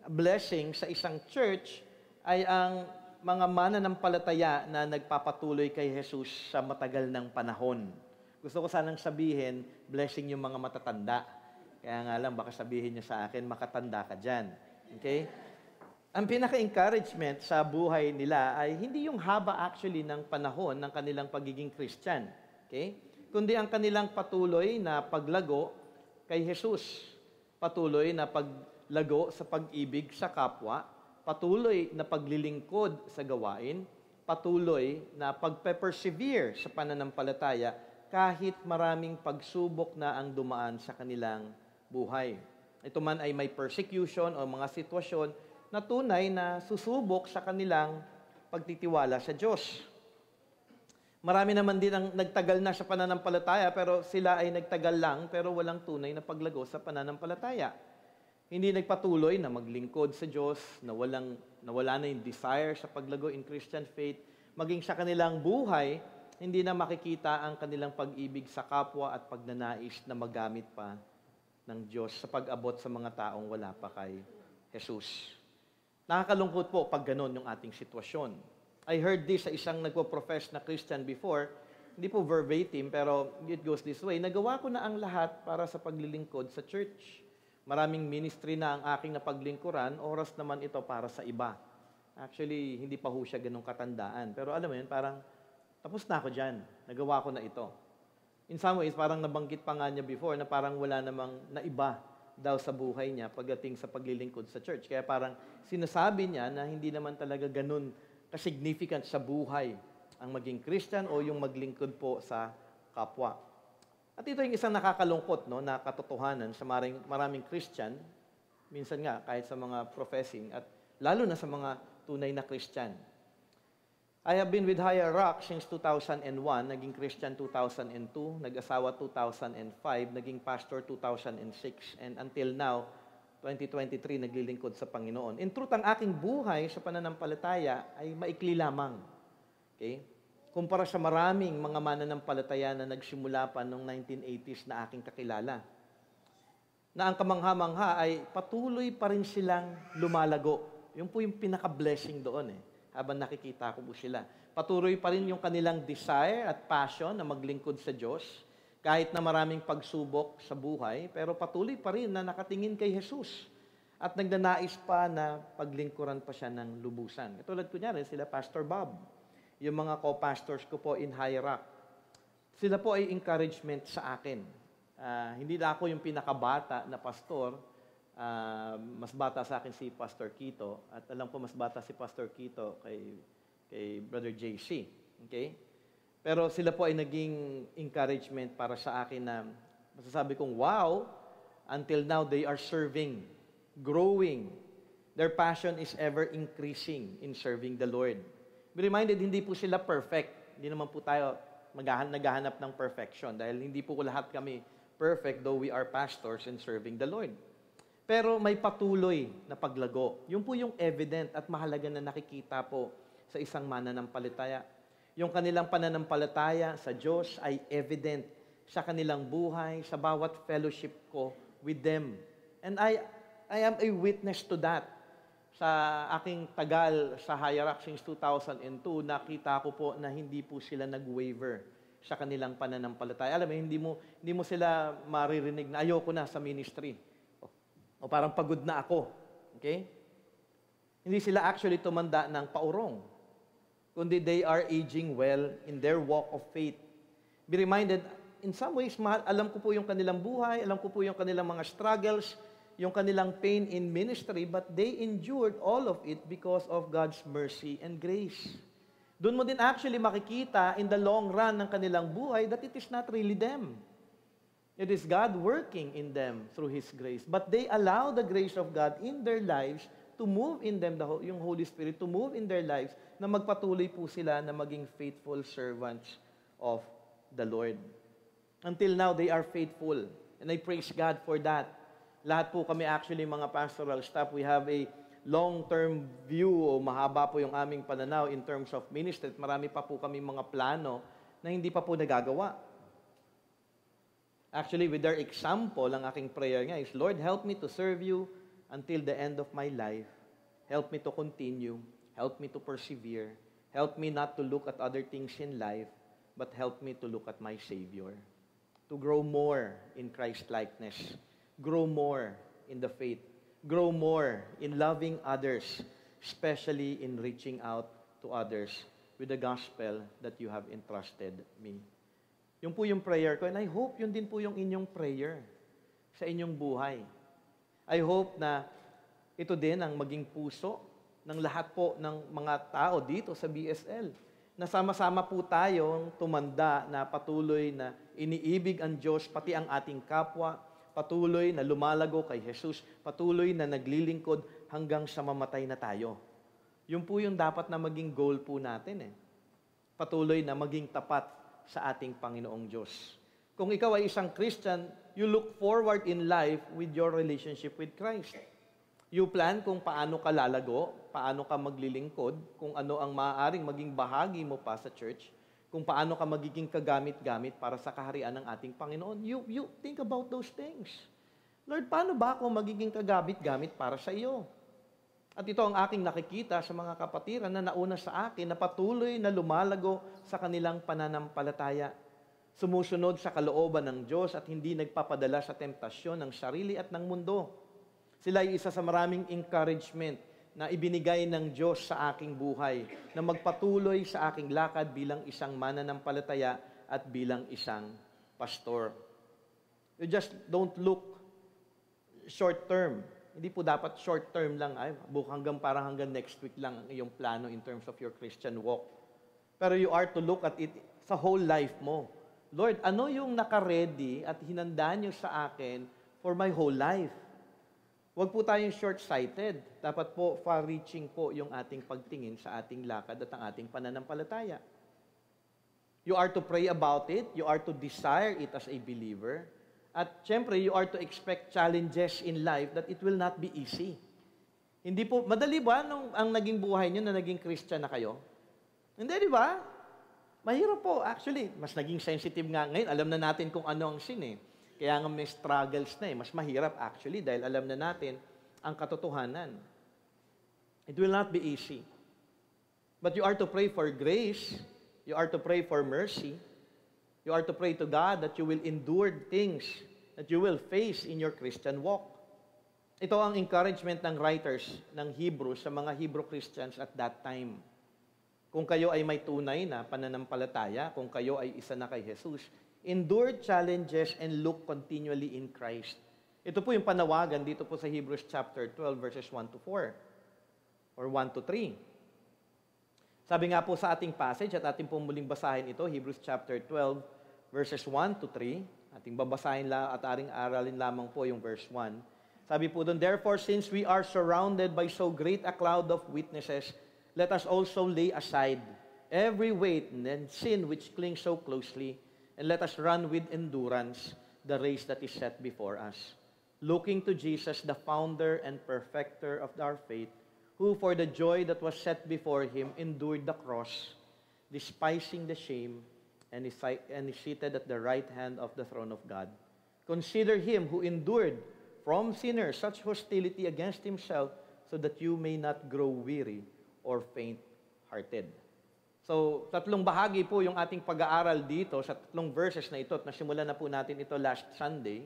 blessing sa isang church ay ang mga mananampalataya na nagpapatuloy kay Jesus sa matagal ng panahon. Gusto ko sanang sabihin, blessing yung mga matatanda. Kaya nga lang, baka sabihin niyo sa akin, makatanda ka dyan. Okay? Ang pinaka-encouragement sa buhay nila ay hindi yung haba actually ng panahon ng kanilang pagiging Christian. Okay? Kundi ang kanilang patuloy na paglago kay Jesus. Patuloy na paglago sa pag-ibig sa kapwa. Patuloy na paglilingkod sa gawain. Patuloy na pagpe-persevere sa pananampalataya kahit maraming pagsubok na ang dumaan sa kanilang buhay. Ito man ay may persecution o mga sitwasyon na tunay na susubok sa kanilang pagtitiwala sa Diyos. Marami naman din ang nagtagal na sa pananampalataya pero sila ay nagtagal lang pero walang tunay na paglago sa pananampalataya. Hindi nagpatuloy na maglingkod sa Diyos, nawala na yung desire sa paglago in Christian faith, maging sa kanilang buhay, hindi na makikita ang kanilang pag-ibig sa kapwa at pagnanais na magamit pa ng Diyos sa pag-abot sa mga taong wala pa kay Jesus. Nakakalungkot po pag ganun yung ating sitwasyon. I heard this sa isang nagpo-profess na Christian before, hindi po verbatim, pero it goes this way, nagawa ko na ang lahat para sa paglilingkod sa church. Maraming ministry na ang aking napaglingkuran, oras naman ito para sa iba. Actually, hindi pa ho siya ganung katandaan. Pero alam mo yun, parang tapos na ako dyan. Nagawa ko na ito. In some ways, parang nabanggit pa nga niya before na parang wala namang naiba daw sa buhay niya pagdating sa paglilingkod sa church. Kaya parang sinasabi niya na hindi naman talaga ganun ka-significant sa buhay ang maging Christian o yung maglingkod po sa kapwa. At ito yung isang nakakalungkot na katotohanan sa maraming Christian, minsan nga kahit sa mga professing at lalo na sa mga tunay na Christian. I have been with Higher Rock since 2001, naging Christian 2002, nag-asawa 2005, naging pastor 2006, and until now, 2023, naglilingkod sa Panginoon. In truth, ang aking buhay sa pananampalataya ay maikli lamang. Okay? Kumpara sa maraming mga mananampalataya na nagsimula pa noong 1980s na aking kakilala. Na ang kamangha-mangha ay patuloy pa rin silang lumalago. Yun po yung pinaka-blessing doon habang nakikita ko po sila. Patuloy pa rin yung kanilang desire at passion na maglingkod sa Diyos, kahit na maraming pagsubok sa buhay, pero patuloy pa rin na nakatingin kay Jesus at nagnanais pa na paglingkuran pa siya ng lubusan. Katulad ko niya rin, sila Pastor Bob, yung mga co-pastors ko po in High Rock. Sila po ay encouragement sa akin. Hindi na ako yung pinakabata na pastor. Mas bata sa akin si Pastor Kito at alam ko mas bata si Pastor Kito kay Brother JC. Okay? Pero sila po ay naging encouragement para sa akin na masasabi kong, wow, until now they are serving, growing. Their passion is ever increasing in serving the Lord. Be reminded, hindi po sila perfect. Hindi naman po tayo naghahanap ng perfection dahil hindi po lahat kami perfect though we are pastors in serving the Lord. Pero may patuloy na paglago. Yun po yung evident at mahalaga na nakikita po sa isang mananampalataya. Yung kanilang pananampalataya sa Diyos ay evident sa kanilang buhay, sa bawat fellowship ko with them. And I am a witness to that. Sa aking tagal sa Higher Rock since 2002, nakita ko po na hindi po sila nag-waver sa kanilang pananampalataya. Alam mo, hindi mo sila maririnig na ayoko na sa ministry. O parang pagod na ako. Okay? Hindi sila actually tumanda ng paurong. Kundi they are aging well in their walk of faith. Be reminded, in some ways, alam ko po yung kanilang buhay, alam ko po yung kanilang mga struggles, yung kanilang pain in ministry, but they endured all of it because of God's mercy and grace. Doon mo din actually makikita in the long run ng kanilang buhay that it is not really them. It is God working in them through His grace. But they allow the grace of God in their lives to move in them, yung Holy Spirit, to move in their lives, na magpatuloy po sila na maging faithful servants of the Lord. Until now, they are faithful. And I praise God for that. Lahat po kami actually mga pastoral staff, we have a long-term view o mahaba po yung aming pananaw in terms of ministry. Marami pa po kami mga plano na hindi pa po nagagawa. Actually, with their example, ang aking prayer nga is, Lord, help me to serve you until the end of my life. Help me to continue. Help me to persevere. Help me not to look at other things in life, but help me to look at my Savior. To grow more in Christ-likeness. Grow more in the faith. Grow more in loving others, especially in reaching out to others with the gospel that you have entrusted me. Yun po yung prayer ko, and I hope yun din po yung inyong prayer sa inyong buhay. I hope na ito din ang maging puso ng lahat po ng mga tao dito sa BSL. Na sama-sama po tayong tumanda na patuloy na iniibig ang Diyos, pati ang ating kapwa, patuloy na lumalago kay Jesus, patuloy na naglilingkod hanggang sa mamatay na tayo. Yun po yung dapat na maging goal po natin. Patuloy na maging tapat sa ating Panginoong Diyos. Kung ikaw ay isang Christian, you look forward in life with your relationship with Christ. You plan kung paano ka lalago, paano ka maglilingkod, kung ano ang maaaring maging bahagi mo pa sa church, kung paano ka magiging kagamit-gamit para sa kaharian ng ating Panginoon. You think about those things. Lord, paano ba ako magiging kagamit-gamit para sa iyo? At ito ang aking nakikita sa mga kapatiran na nauna sa akin na patuloy na lumalago sa kanilang pananampalataya. Sumusunod sa kalooban ng Diyos at hindi nagpapadala sa temptasyon ng sarili at ng mundo. Sila ay isa sa maraming encouragement na ibinigay ng Diyos sa aking buhay na magpatuloy sa aking lakad bilang isang mananampalataya at bilang isang pastor. You just don't look short term. Hindi po dapat short term lang, hanggang next week lang ang iyong plano in terms of your Christian walk. Pero you are to look at it sa whole life mo. Lord, ano yung naka-ready at hinanda niyo sa akin for my whole life? Huwag po tayong short-sighted. Dapat po far-reaching po yung ating pagtingin sa ating lakad at ang ating pananampalataya. You are to pray about it. You are to desire it as a believer. At syempre, you are to expect challenges in life that it will not be easy. Hindi po, madali ba ang naging buhay niyo na naging Christian na kayo? Hindi, di ba? Mahirap po. Actually, mas naging sensitive nga ngayon. Alam na natin kung ano ang sin eh. Kaya nga may struggles na eh. Mas mahirap actually dahil alam na natin ang katotohanan. It will not be easy. But you are to pray for grace. You are to pray for mercy. You are to pray to God that you will endure things that you will face in your Christian walk. Ito ang encouragement ng writers ng Hebrew sa mga Hebrew Christians at that time. Kung kayo ay may tunay na pananampalataya, kung kayo ay isa na kay Jesus, endure challenges and look continually in Christ. Ito po yung panawagan dito po sa Hebrews chapter 12 verses 1 to 4 or 1 to 3. Sabi nga po sa ating passage at ating pong muling basahin ito, Hebrews chapter 12 verses 1 to 3. Ating babasahin at aring aralin lamang po yung verse 1. Sabi po doon, therefore, since we are surrounded by so great a cloud of witnesses, let us also lay aside every weight and sin which clings so closely, and let us run with endurance the race that is set before us, looking to Jesus, the founder and perfecter of our faith, who for the joy that was set before him endured the cross, despising the shame, and is seated at the right hand of the throne of God. Consider him who endured from sinners such hostility against himself, so that you may not grow weary or faint-hearted. So, tatlong bahagi po yung ating pag-aaral dito sa tatlong verses na ito at nasimulan na po natin ito last Sunday,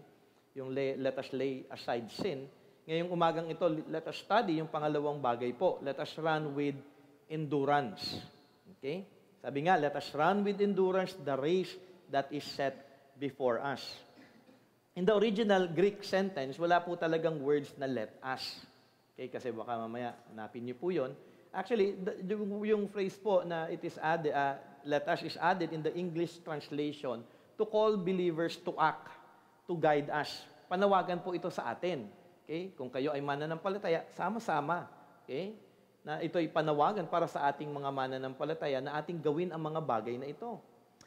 yung let us lay aside sin. Ngayong umagang ito, let us study yung pangalawang bagay po. Let us run with endurance. Okay? Sabi nga, let us run with endurance the race that is set before us. In the original Greek sentence, wala po talagang words na let us. Okay? Kasi baka mamaya, hanapin niyo po yun. Actually, yung phrase po na it is added, let us is added in the English translation to call believers to act, to guide us. Panawagan po ito sa atin. Okay? Kung kayo ay mananampalataya, sama-sama. Okay? Na ito ay panawagan para sa ating mga mananampalataya na ating gawin ang mga bagay na ito.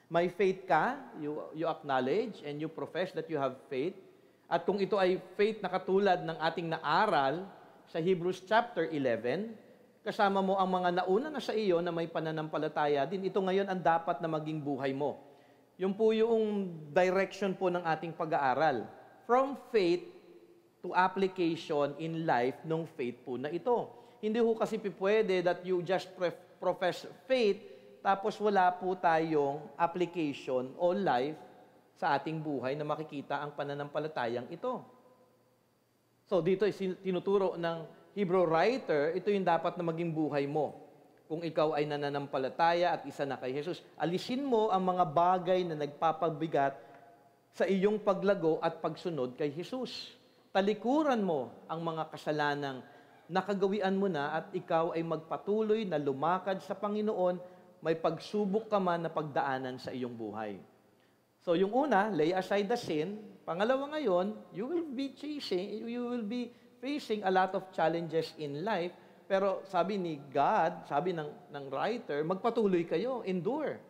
May faith ka, you acknowledge and you profess that you have faith. At kung ito ay faith na katulad ng ating naaral sa Hebrews chapter 11, kasama mo ang mga nauna na sa iyo na may pananampalataya din, ito ngayon ang dapat na maging buhay mo. Yung po yung direction po ng ating pag-aaral. From faith to to application in life ng faith po na ito. Hindi ho kasi pwede that you just profess faith, tapos wala po tayong application o life sa ating buhay na makikita ang pananampalatayang ito. So dito tinuturo ng Hebrew writer, ito yung dapat na maging buhay mo. Kung ikaw ay nananampalataya at isa na kay Jesus, alisin mo ang mga bagay na nagpapabigat sa iyong paglago at pagsunod kay Jesus. Talikuran mo ang mga kasalanang nakagawian mo na at ikaw ay magpatuloy na lumakad sa Panginoon, may pagsubok ka man na pagdaanan sa iyong buhay. So yung una, lay aside the sin. Pangalawa ngayon, you will be facing a lot of challenges in life. Pero sabi ni God, sabi ng writer, magpatuloy kayo, endure.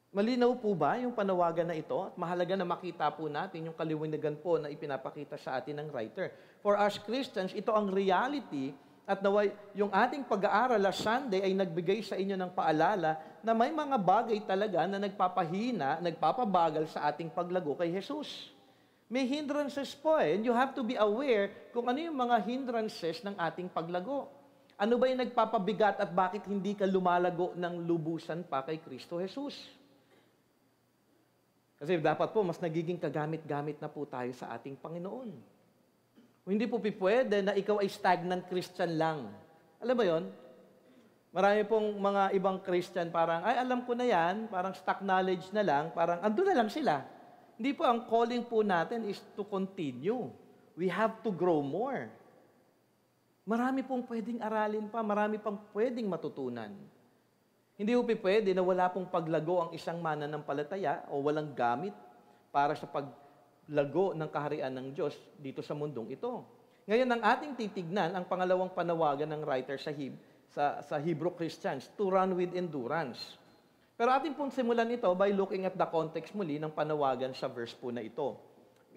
Malinaw po ba yung panawagan na ito? At mahalaga na makita po natin yung kaliwanagan po na ipinapakita sa atin ng writer. For us Christians, ito ang reality at naway yung ating pag-aaral last Sunday ay nagbigay sa inyo ng paalala na may mga bagay talaga na nagpapahina, nagpapabagal sa ating paglago kay Jesus. May hindrances po and you have to be aware kung ano yung mga hindrances ng ating paglago. Ano ba yung nagpapabigat at bakit hindi ka lumalago ng lubusan pa kay Kristo Jesus? Kasi dapat po, mas nagiging kagamit-gamit na po tayo sa ating Panginoon. Hindi po pwede na ikaw ay stagnant Christian lang. Alam mo yon? Marami pong mga ibang Christian parang, ay alam ko na yan, parang stock knowledge na lang, parang ando na lang sila. Hindi po, ang calling po natin is to continue. We have to grow more. Marami pong pwedeng aralin pa, marami pang pwedeng matutunan. Hindi po pwede na wala pong paglago ang isang mananampalataya o walang gamit para sa paglago ng kaharian ng Diyos dito sa mundong ito. Ngayon, ang ating titignan, ang pangalawang panawagan ng writer sa Hebrew Christians, to run with endurance. Pero ating pong simulan ito by looking at the context muli ng panawagan sa verse po na ito.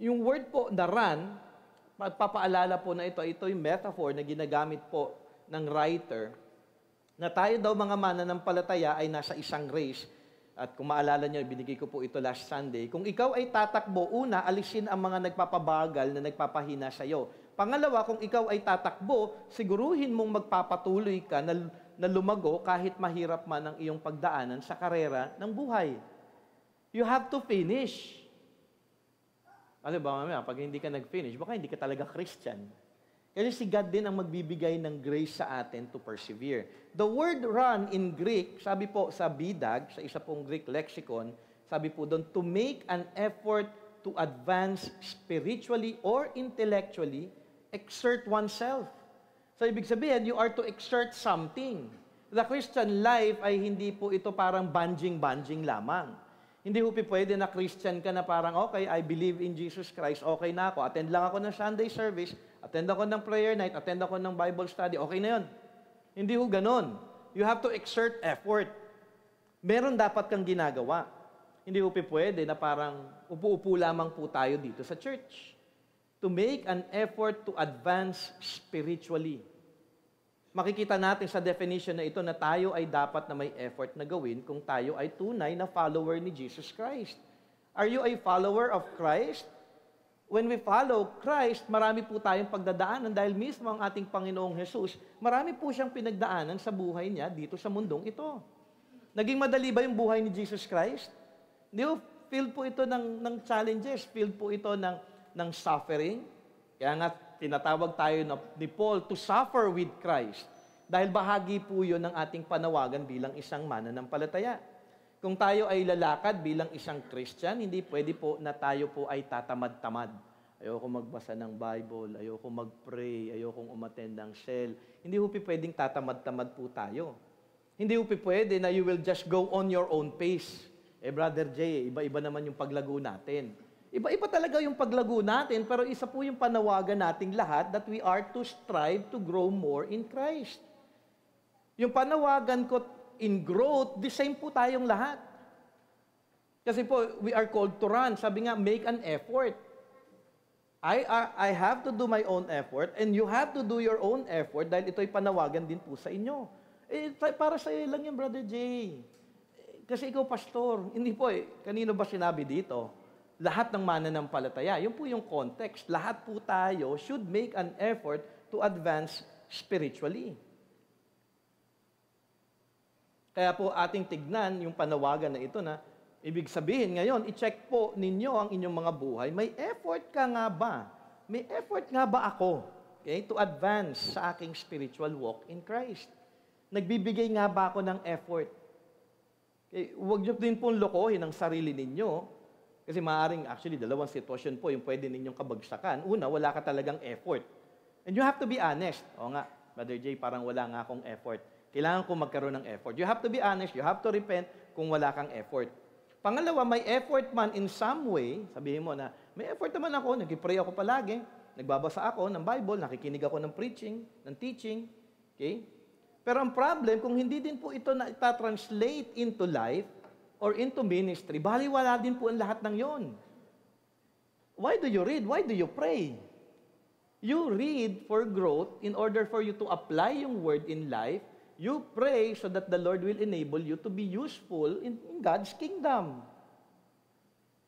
Yung word po na run, magpapaalala po na ito yung metaphor na ginagamit po ng writer na tayo daw mga mananampalataya ay nasa isang race. At kung maalala nyo, binigay ko po ito last Sunday. Kung ikaw ay tatakbo, una, alisin ang mga nagpapabagal na nagpapahina sa iyo. Pangalawa, kung ikaw ay tatakbo, siguruhin mong magpapatuloy ka na lumago kahit mahirap man ang iyong pagdaanan sa karera ng buhay. You have to finish. Ano ba mamaya, pag hindi ka nag-finish, baka hindi ka talaga Christian. Kasi si God din ang magbibigay ng grace sa atin to persevere. The word run in Greek, sabi po sa BDAG, sa isa pong Greek lexicon, sabi po doon, to make an effort to advance spiritually or intellectually, exert oneself. So, ibig sabihin, you are to exert something. The Christian life ay hindi po ito parang banjing-banjing lamang. Hindi po pwede na Christian ka na parang, okay, I believe in Jesus Christ, okay na ako. Attend lang ako ng Sunday service, attend ako ng prayer night, attend ako ng Bible study, okay na yun. Hindi po ganon. You have to exert effort. Meron dapat kang ginagawa. Hindi po pwede na parang upo-upo lamang po tayo dito sa church. To make an effort to advance spiritually. Makikita natin sa definition na ito na tayo ay dapat na may effort na gawin kung tayo ay tunay na follower ni Jesus Christ. Are you a follower of Christ? When we follow Christ, marami po tayong pagdadaanan dahil mismo ang ating Panginoong Jesus, marami po siyang pinagdaanan sa buhay niya dito sa mundong ito. Naging madali ba yung buhay ni Jesus Christ? Hindi po, filled po ito ng challenges, filled po ito ng suffering. Kaya nga, tinatawag tayo ni Paul to suffer with Christ. Dahil bahagi po yun ng ating panawagan bilang isang mananampalataya. Kung tayo ay lalakad bilang isang Christian, hindi pwede po na tayo po ay tatamad-tamad. Ayoko magbasa ng Bible, ayoko mag-pray, ayoko umattend ng cell. Hindi po pwedeng tatamad-tamad po tayo. Hindi po pwede na you will just go on your own pace. Brother Jay, iba-iba naman yung paglago natin. Iba-iba talaga yung paglago natin, pero isa po yung panawagan nating lahat that we are to strive to grow more in Christ. Yung panawagan ko in growth, the same po tayong lahat. Kasi po, we are called to run. Sabi nga, make an effort. I have to do my own effort and you have to do your own effort dahil ito'y panawagan din po sa inyo. Para sa iyo lang yan, Brother Jay. Kasi ikaw, pastor. Hindi po Kanino ba sinabi dito? lahat ng mananampalataya. Yun po yung context. Lahat po tayo should make an effort to advance spiritually. Kaya po ating tignan yung panawagan na ito na ibig sabihin ngayon, i-check po ninyo ang inyong mga buhay. May effort ka nga ba? May effort nga ba ako? Okay, to advance sa aking spiritual walk in Christ. Nagbibigay nga ba ako ng effort? Okay, huwag nyo din pong lokohin ang sarili ninyo. Kasi maaaring, actually, dalawang sitwasyon po yung pwede ninyong kabagsakan. Una, wala ka talagang effort. And you have to be honest. O nga, Brother Jay, parang wala nga akong effort. Kailangan ko magkaroon ng effort. You have to be honest. You have to repent kung wala kang effort. Pangalawa, may effort man in some way. Sabihin mo na, may effort naman ako. Nag-pray ako palagi. Nagbabasa ako ng Bible, nakikinig ako ng preaching, ng teaching. Okay? Pero ang problem, kung hindi din po ito na ita-translate into life or into ministry, baliwala din po ang lahat ng yon. Why do you read? Why do you pray? You read for growth in order for you to apply yung word in life. You pray so that the Lord will enable you to be useful in God's kingdom.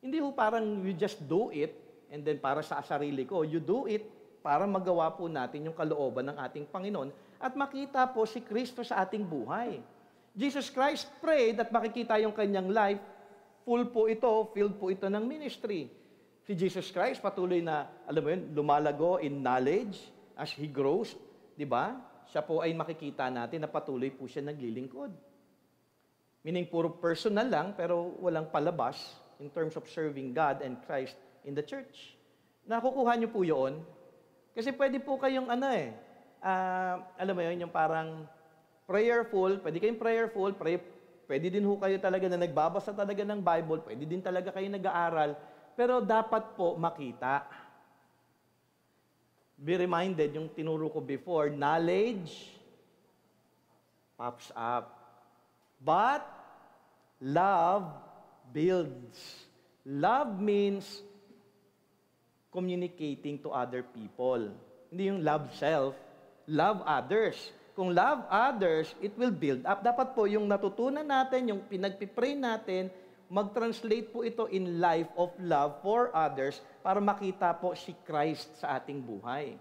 Hindi po parang you just do it and then para sa sarili ko, you do it para magawa po natin yung kalooban ng ating Panginoon at makita po si Kristo sa ating buhay. Jesus Christ prayed at makikita yung kanyang life, filled po ito ng ministry. Si Jesus Christ patuloy na, alam mo yun, lumalago in knowledge as He grows, di ba? Siya po ay makikita natin na patuloy po siya naglilingkod. Meaning puro personal lang pero walang palabas in terms of serving God and Christ in the church. Nakukuha niyo po yun? Kasi pwede po kayong alam mo yun, yung parang prayerful, pwede kayong prayerful, pwede din ho kayo talaga na nagbabasa talaga ng Bible, pwede din talaga kayo nag-aaral, pero dapat po makita. Be reminded, yung tinuro ko before, knowledge pops up. But love builds. Love means communicating to other people. Hindi yung love self, love others. Kung love others, it will build up. Dapat po yung natutunan natin, yung pinagpipray natin, mag-translate po ito in life of love for others para makita po si Christ sa ating buhay.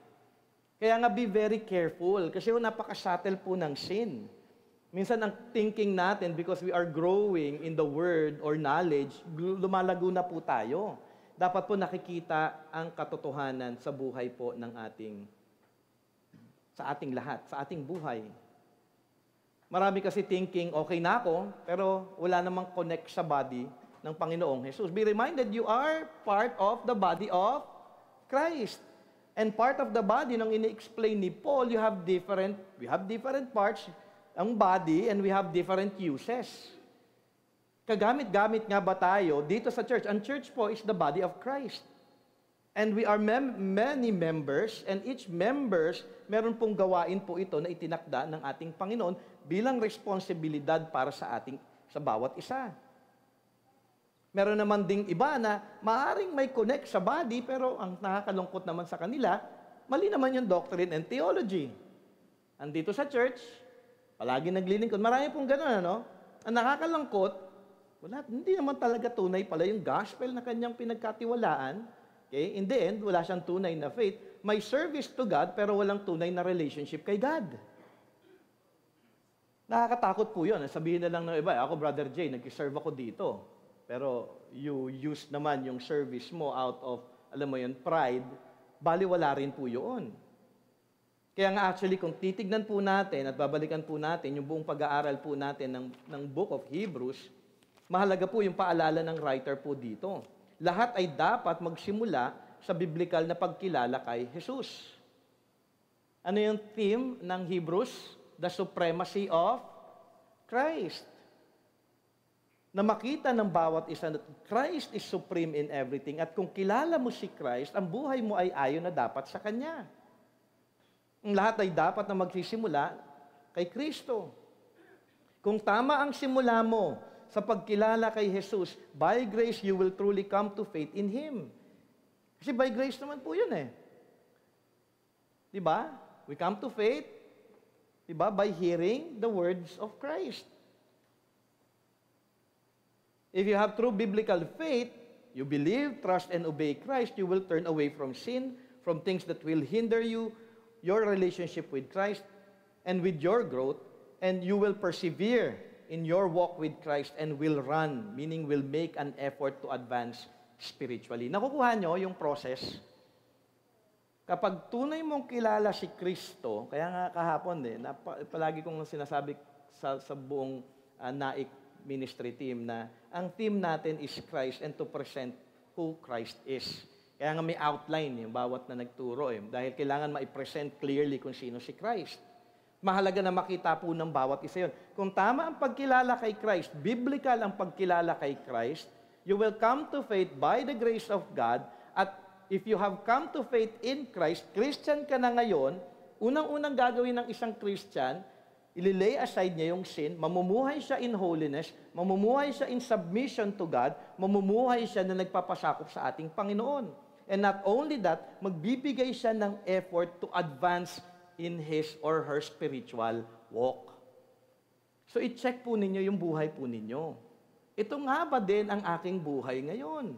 Kaya nga be very careful kasi napaka-subtle po ng sin. Minsan ang thinking natin because we are growing in the word or knowledge, lumalago na po tayo. Dapat po nakikita ang katotohanan sa buhay po ng sa ating lahat, sa ating buhay. Marami kasi thinking, okay na ako, pero wala namang connect sa body ng Panginoong Jesus. Be reminded, you are part of the body of Christ. And part of the body, nung ini-explain ni Paul, we have different parts, ang body, and we have different uses. Kagamit-gamit nga ba tayo dito sa church? Ang church po is the body of Christ. And we are many members, and each members, meron pong gawain po ito na itinakda ng ating Panginoon bilang responsibilidad para sa bawat isa. Meron naman ding iba na maaring may connect sa body, pero ang nakakalungkot naman sa kanila, mali naman yung doctrine and theology. Andito sa church, palagi naglilingkod. Marami pong gano'n, ano? Ang nakakalungkot, hindi naman talaga tunay pala yung gospel na kanyang pinagkatiwalaan. Okay? In the end, wala siyang tunay na faith. May service to God, pero walang tunay na relationship kay God. Nakakatakot po yun. Sabihin na lang ng iba, ako, Brother Jay, nag-serve ako dito. Pero you use naman yung service mo out of, alam mo yun, pride, baliwala rin po yun. Kaya nga actually, kung titignan po natin at babalikan po natin yung buong pag-aaral po natin ng Book of Hebrews, mahalaga po yung paalala ng writer po dito. Lahat ay dapat magsimula sa biblical na pagkilala kay Jesus. Ano yung theme ng Hebrews? The supremacy of Christ. Na makita ng bawat isa na Christ is supreme in everything. At kung kilala mo si Christ, ang buhay mo ay ayon na dapat sa Kanya. Ang lahat ay dapat na magsisimula kay Kristo. Kung tama ang simula mo sa pagkilala kay Jesus, by grace you will truly come to faith in Him. Kasi by grace naman po yun eh. Diba? We come to faith, diba? By hearing the words of Christ. If you have true biblical faith, You believe, trust, and obey Christ, you will turn away from sin, from things that will hinder you, your relationship with Christ, and with your growth, and you will persevere in your walk with Christ and will run, meaning will make an effort to advance spiritually. Nakukuha nyo yung process? Kapag tunay mong kilala si Kristo, kaya nga kahapon palagi kong sinasabi sa buong NAIC ministry team na ang theme natin is Christ and to present who Christ is. Kaya nga may outline yung bawat na nagturo dahil kailangan ma-present clearly kung sino si Christ. Mahalaga na makita po ng bawat isa yun. Kung tama ang pagkilala kay Christ, biblical ang pagkilala kay Christ, you will come to faith by the grace of God. At if you have come to faith in Christ, Christian ka na ngayon, unang-unang gagawin ng isang Christian, ililay aside niya yung sin, mamumuhay siya in holiness, mamumuhay siya in submission to God, mamumuhay siya na nagpapasakop sa ating Panginoon. And not only that, magbibigay siya ng effort to advance in his or her spiritual walk. So i-check po ninyo yung buhay po ninyo. Ito nga ba din ang aking buhay ngayon?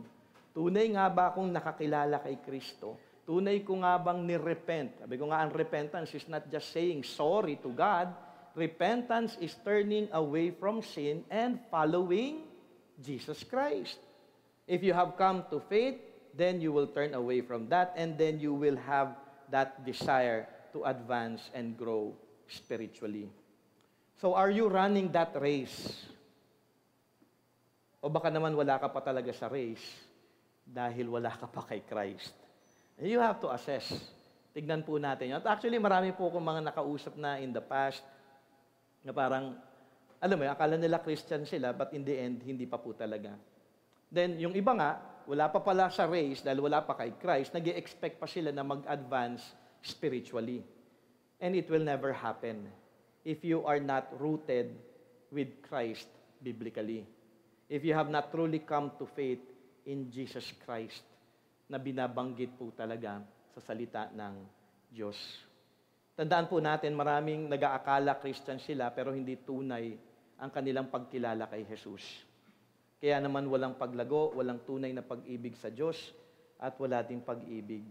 Tunay nga ba akong nakakilala kay Kristo? Tunay ko nga bang nirepent? Sabi ko nga, ang repentance is not just saying sorry to God. Repentance is turning away from sin and following Jesus Christ. If you have come to faith, then you will turn away from that and then you will have that desire to advance and grow spiritually. So are you running that race? O baka naman wala ka pa talaga sa race dahil wala ka pa kay Christ. And you have to assess. Tignan po natin yun. At actually, marami po akong mga nakausap na in the past na parang, alam mo, akala nila Christian sila, but in the end, hindi pa po talaga. Then, yung iba nga, wala pa pala sa race dahil wala pa kay Christ, nag-i-expect pa sila na mag-advance spiritually. And it will never happen if you are not rooted with Christ biblically. If you have not truly come to faith in Jesus Christ na binabanggit po talaga sa salita ng Diyos. Tandaan po natin, maraming nag-aakala Christian sila pero hindi tunay ang kanilang pagkilala kay Jesus. Kaya naman walang paglago, walang tunay na pag-ibig sa Diyos at wala ding pag-ibig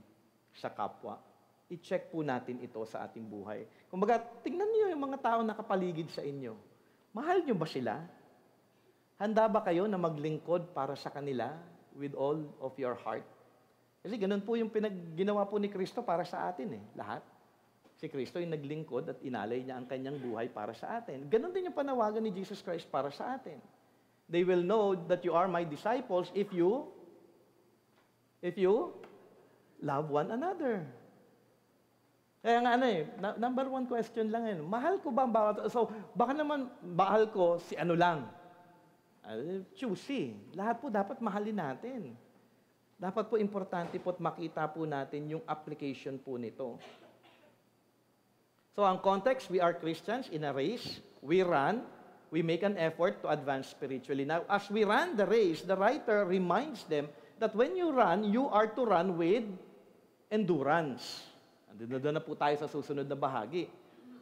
sa kapwa. I-check po natin ito sa ating buhay. Kumbaga, tingnan niyo yung mga tao nakapaligid sa inyo. Mahal niyo ba sila? Handa ba kayo na maglingkod para sa kanila with all of your heart? Kasi ganun po yung ginawa po ni Kristo para sa atin lahat. Si Kristo yung naglingkod at inalay niya ang kanyang buhay para sa atin. Ganon din yung panawagan ni Jesus Christ para sa atin. They will know that you are my disciples if you love one another. Kaya nga number one question lang mahal ko ba ang bawat? So, baka naman mahal ko si ano lang. Choosy. Lahat po dapat mahalin natin. Dapat po importante po at makita po natin yung application po nito. So, ang context, we are Christians in a race. We run. We make an effort to advance spiritually. Now, as we run the race, the writer reminds them that when you run, you are to run with endurance. Doon na po tayo sa susunod na bahagi.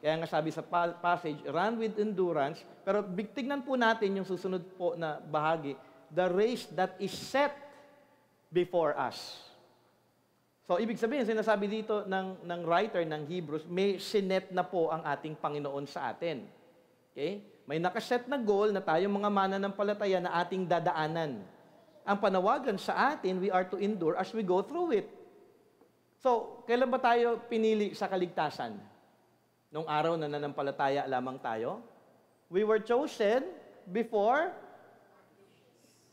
Kaya nga sabi sa passage, run with endurance. Pero tignan po natin yung susunod po na bahagi, the race that is set before us. So, ibig sabihin, sinasabi dito ng writer ng Hebrews, may sinet na po ang ating Panginoon sa atin. Okay? May nakaset na goal na tayo mga mananampalataya na ating dadaanan. Ang panawagan sa atin, we are to endure as we go through it. So, kailan ba tayo pinili sa kaligtasan? Nung araw na nanampalataya lamang tayo? We were chosen before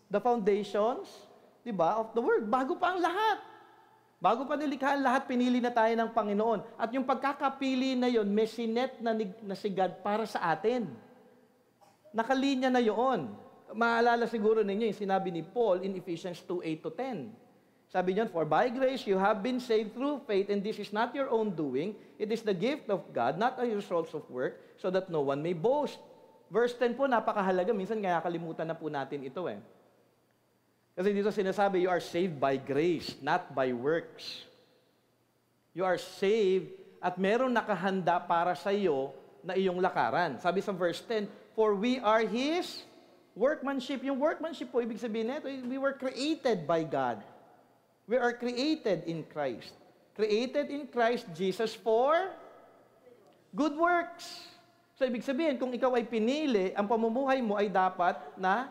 the foundations, of the world. Bago pa ang lahat. Bago pa nilikha ang lahat, pinili na tayo ng Panginoon. At yung pagkakapili na yon, may sinet na si God para sa atin. Nakalinya na yon. Maalala siguro ninyo yung sinabi ni Paul in Ephesians 2:8-10. Sabi niyan, for by grace you have been saved through faith, and this is not your own doing. It is the gift of God, not a result of work, so that no one may boast. Verse 10 po, napakahalaga. Minsan kaya kalimutan na po natin ito Kasi dito sinasabi, you are saved by grace, not by works. You are saved at meron nakahanda para sa iyo na iyong lakaran. Sabi sa verse 10, for we are His Workmanship. Yung workmanship po, ibig sabihin nito, we were created by God. We are created in Christ. Created in Christ Jesus for good works. So, ibig sabihin, kung ikaw ay pinili, ang pamumuhay mo ay dapat na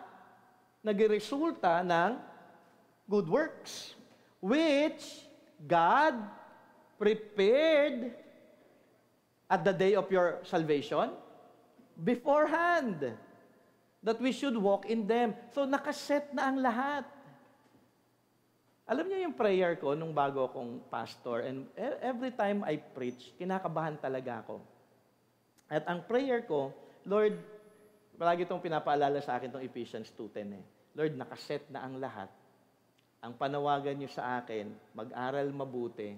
nagresulta ng good works, which God prepared at the day of your salvation beforehand, that we should walk in them. So, nakaset na ang lahat. Alam niyo yung prayer ko nung bago akong pastor, and every time I preach, kinakabahan talaga ako. At ang prayer ko, Lord, palagi itong pinapaalala sa akin itong Ephesians 2:10 eh. Lord, nakaset na ang lahat. Ang panawagan niyo sa akin, mag-aral mabuti,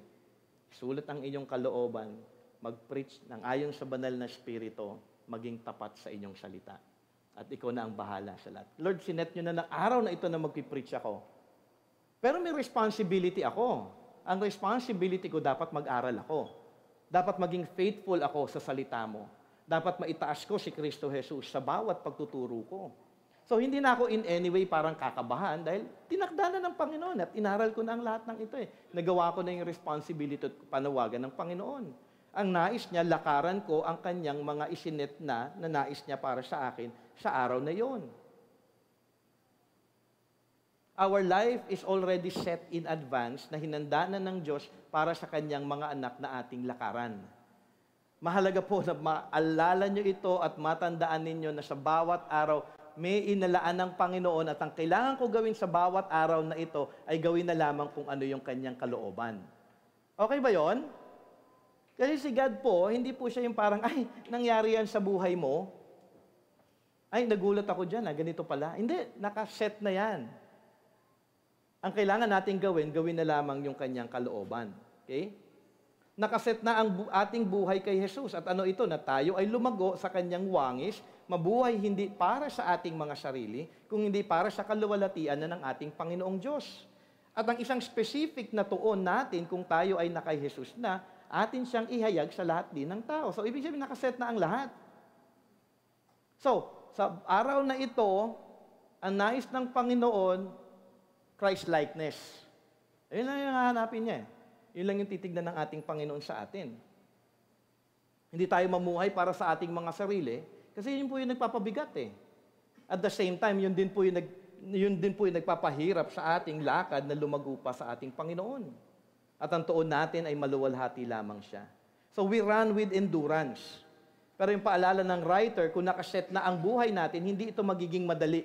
sulat ang inyong kalooban, mag-preach ng ayon sa banal na Espiritu, maging tapat sa inyong salita. At ikaw na ang bahala sa lahat. Lord, sinet niyo na ng araw na ito na mag-preach ako. Pero may responsibility ako. Ang responsibility ko, dapat mag-aral ako. Dapat maging faithful ako sa salita mo. Dapat maitaas ko si Kristo Jesus sa bawat pagtuturo ko. So, hindi na ako in any way parang kakabahan dahil tinakda na ng Panginoon at inaral ko na ang lahat ng ito eh. Nagawa ko na yung responsibility at panawagan ng Panginoon. Ang nais niya, lakaran ko ang kanyang mga isinet na nais niya para sa akin sa araw na yon. Our life is already set in advance na hinanda na ng Diyos para sa kanyang mga anak na ating lakaran. Mahalaga po na maalala nyo ito at matandaan ninyo na sa bawat araw may inalaan ng Panginoon at ang kailangan ko gawin sa bawat araw na ito ay gawin na lamang kung ano yung kanyang kalooban. Okay ba yon? Kasi si God po, hindi po siya yung parang, ay, nangyari yan sa buhay mo. Ay, nagulat ako dyan, ganito pala. Hindi, nakaset na yan. Ang kailangan natin gawin na lamang yung kanyang kalooban. Okay? Nakaset na ang ating buhay kay Jesus. At ano ito? Na tayo ay lumago sa kanyang wangis, mabuhay hindi para sa ating mga sarili, kung hindi para sa kaluwalhatian na ng ating Panginoong Diyos. At ang isang specific na tuon natin kung tayo ay nakay Jesus na, atin siyang ihayag sa lahat din ng tao. So, ibig sabihin, nakaset na ang lahat. So, sa araw na ito, ang nais ng Panginoon, Christ-likeness. Ayun lang yung hahanapin niya. Yun lang yung titignan ng ating Panginoon sa atin. Hindi tayo mamuhay para sa ating mga sarili, kasi yun po yung nagpapabigat eh. At the same time, yun din po yung nagpapahirap sa ating lakad na lumago pa sa ating Panginoon. At ang tuon natin ay maluwalhati lamang siya. So we run with endurance. Pero yung paalala ng writer, kung nakaset na ang buhay natin, hindi ito magiging madali.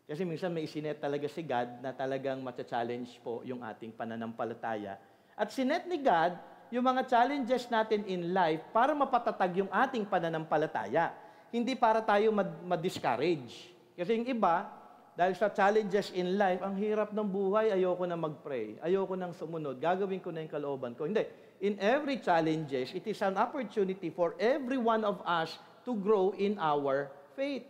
Kasi minsan may isinet talaga si God na talagang matcha-challenge po yung ating pananampalataya. At sinet ni God yung mga challenges natin in life para mapatatag yung ating pananampalataya. Hindi para tayo ma-discourage. Kasi yung iba, dahil sa challenges in life, ang hirap ng buhay, ayoko na mag-pray, ayoko nang sumunod, gagawin ko na yung kalooban ko. Hindi. In every challenges, it is an opportunity for every one of us to grow in our faith.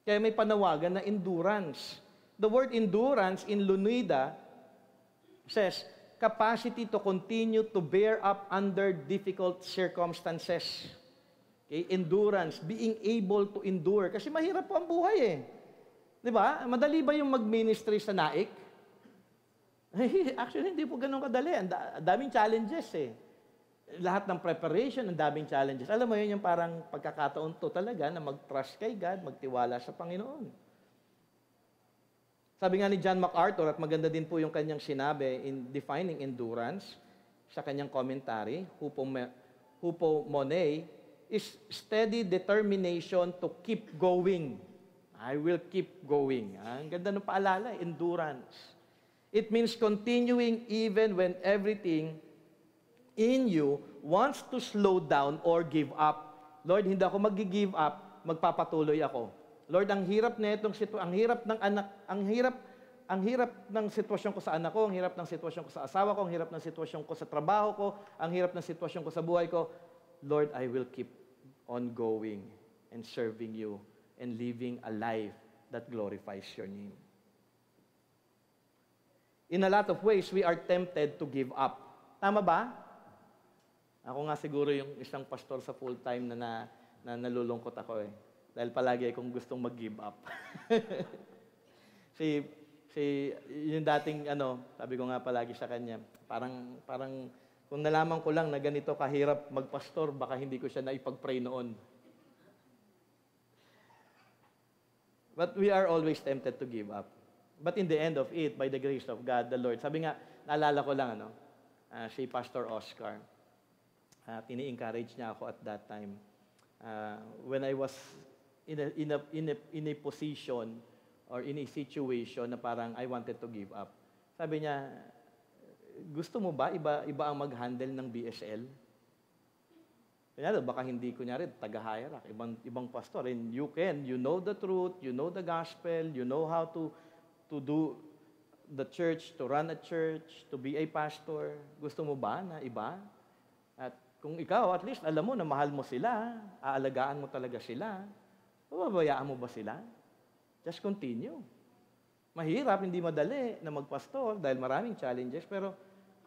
Kaya may panawagan na endurance. The word endurance in Lunida says, capacity to continue to bear up under difficult circumstances. Okay? Endurance, being able to endure. Kasi mahirap po ang buhay eh. Di ba? Madali ba yung mag-ministry sa naik? Actually, hindi po ganun kadali. Ang daming challenges eh. Lahat ng preparation, ang daming challenges. Alam mo yun, yung parang pagkakataon to talaga na mag-trust kay God, magtiwala sa Panginoon. Sabi nga ni John MacArthur, at maganda din po yung kanyang sinabi in defining endurance, sa kanyang commentary, hupomone, is steady determination to keep going. I will keep going. Ang ganda ng paalala, endurance. It means continuing even when everything in you wants to slow down or give up. Lord, hindi ako mag-give up, magpapatuloy ako. Lord, ang hirap nitong ang hirap ng anak, ang hirap ng sitwasyon ko sa anak ko, ang hirap ng sitwasyon ko sa asawa ko, ang hirap ng sitwasyon ko sa trabaho ko, ang hirap ng sitwasyon ko sa buhay ko. Lord, I will keep on going and serving you and living a life that glorifies your name. In a lot of ways, we are tempted to give up. Tama ba? Ako nga siguro yung isang pastor sa full-time na nalulungkot ako eh. Dahil palagi akong gustong mag-give up. si, yung dating, sabi ko nga palagi sa kanya, parang, kung nalaman ko lang na ganito kahirap magpastor, baka hindi ko siya naipag-pray noon. But we are always tempted to give up. But in the end of it, by the grace of God, the Lord, sabi nga, naalala ko lang, si Pastor Oscar, tini-encourage niya ako at that time. When I was in a position or in a situation na parang I wanted to give up. Sabi niya, gusto mo ba iba ang mag-handle ng BSL? Kunyari, baka hindi, taga-hierarch, ibang pastor. And you know the truth, you know the gospel, you know how to do the church, to run a church, to be a pastor. Gusto mo ba na iba? At kung ikaw, at least alam mo na mahal mo sila, aalagaan mo talaga sila, pababayaan mo ba sila? Just continue. Mahirap, hindi madali na magpastor dahil maraming challenges, pero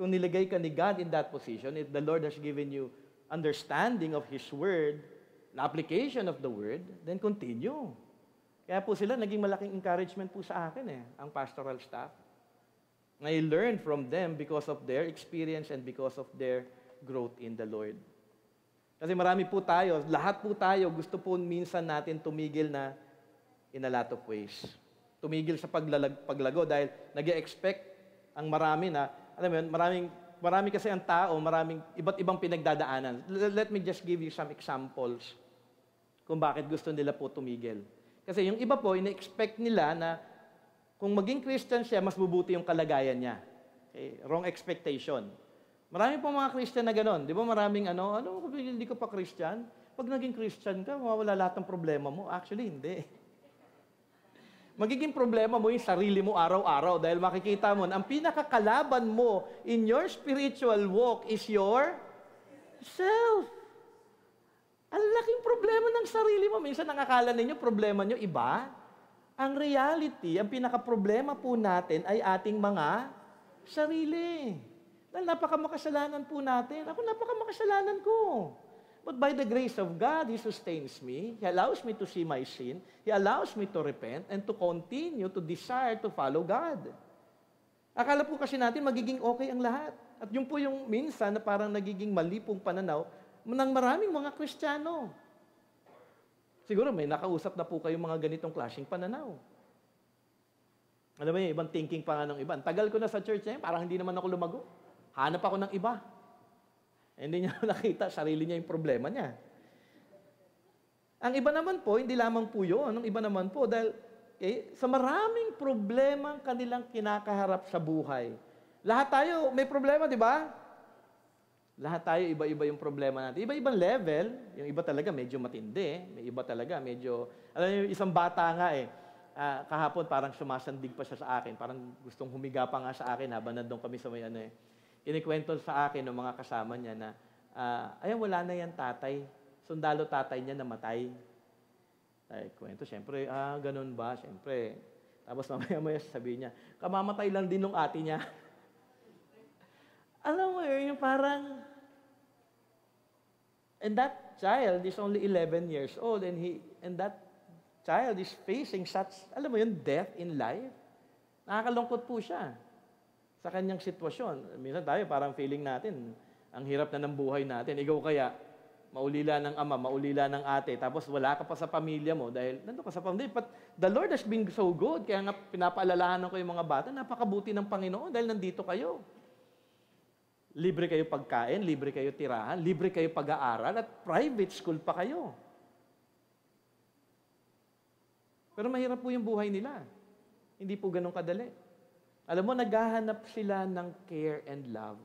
kung nilagay ka ni God in that position, if the Lord has given you understanding of His Word, the application of the Word, then continue. Kaya po sila, naging malaking encouragement po sa akin ang pastoral staff. I learned from them because of their experience and because of their growth in the Lord. Kasi marami po tayo, lahat po tayo, gusto po minsan natin tumigil na in a lot of ways. Tumigil sa paglago dahil nag-expect ang marami na, alam mo yun, marami kasi ang tao, maraming iba't ibang pinagdadaanan. Let me just give you some examples kung bakit gusto nila po tumigil. Kasi yung iba po, ina-expect nila na kung maging Christian siya, mas bubuti yung kalagayan niya. Okay? Wrong expectation. Marami po mga Christian na gano'n. Di ba maraming hindi ka pa Christian? Pag naging Christian ka, mawawala lahat ng problema mo. Actually, hindi. Magiging problema mo yung sarili mo araw-araw dahil makikita mo na ang pinakakalaban mo in your spiritual walk is your self. Ang laking problema ng sarili mo. Minsan nakakala ninyo, problema nyo iba. Ang reality, ang pinaka-problema po natin ay ating mga sarili. Dahil napakamakasalanan po natin. Ako napakamakasalanan ko. But by the grace of God, He sustains me. He allows me to see my sin. He allows me to repent and to continue to desire to follow God. Akala po kasi natin magiging okay ang lahat. At yun po yung minsan na parang nagiging mali pong pananaw ng maraming mga Kristiyano. Siguro may nakausap na po kayong mga ganitong klaseng pananaw. Alam mo yung ibang thinking pa nga ng iba. Tagal ko na sa church niya, parang hindi naman ako lumago. Hanap ako ng iba. Hindi niya nakita, sarili niya yung problema niya. Ang iba naman po, hindi lamang po yun. Ang iba naman po, dahil sa maraming problema ang kanilang kinakaharap sa buhay. Lahat tayo may problema, di ba? Lahat tayo, iba-iba yung problema natin. Iba-ibang level. Yung iba talaga medyo matindi. May iba talaga medyo... Alam niyo, isang bata nga kahapon parang sumasandig pa siya sa akin. Parang gustong humiga pa nga sa akin habang nandun kami sa may Kinikwento sa akin ng mga kasama niya na, wala na yan tatay. Sundalo tatay niya namatay. Ay, kwento, siyempre, ganun ba? Siyempre. Tapos mamaya-maya sabihin niya, kamamatay lang din nung ate niya. Alam mo yung parang, and that child is only 11 years old and that child is facing such, alam mo yun, death in life. Nakakalungkot po siya sa kanyang sitwasyon. Minsan tayo parang feeling natin, ang hirap na ng buhay natin. Ikaw kaya, maulila ng ama, maulila ng ate, tapos wala ka pa sa pamilya mo dahil nandun ka sa pamilya. But the Lord has been so good, kaya nga pinapaalalahanan ko yung mga bata, napakabuti ng Panginoon dahil nandito kayo. Libre kayo pagkain, libre kayo tirahan, libre kayo pag-aaral, at private school pa kayo. Pero mahirap po yung buhay nila. Hindi po ganun kadali. Alam mo, naghahanap sila ng care and love.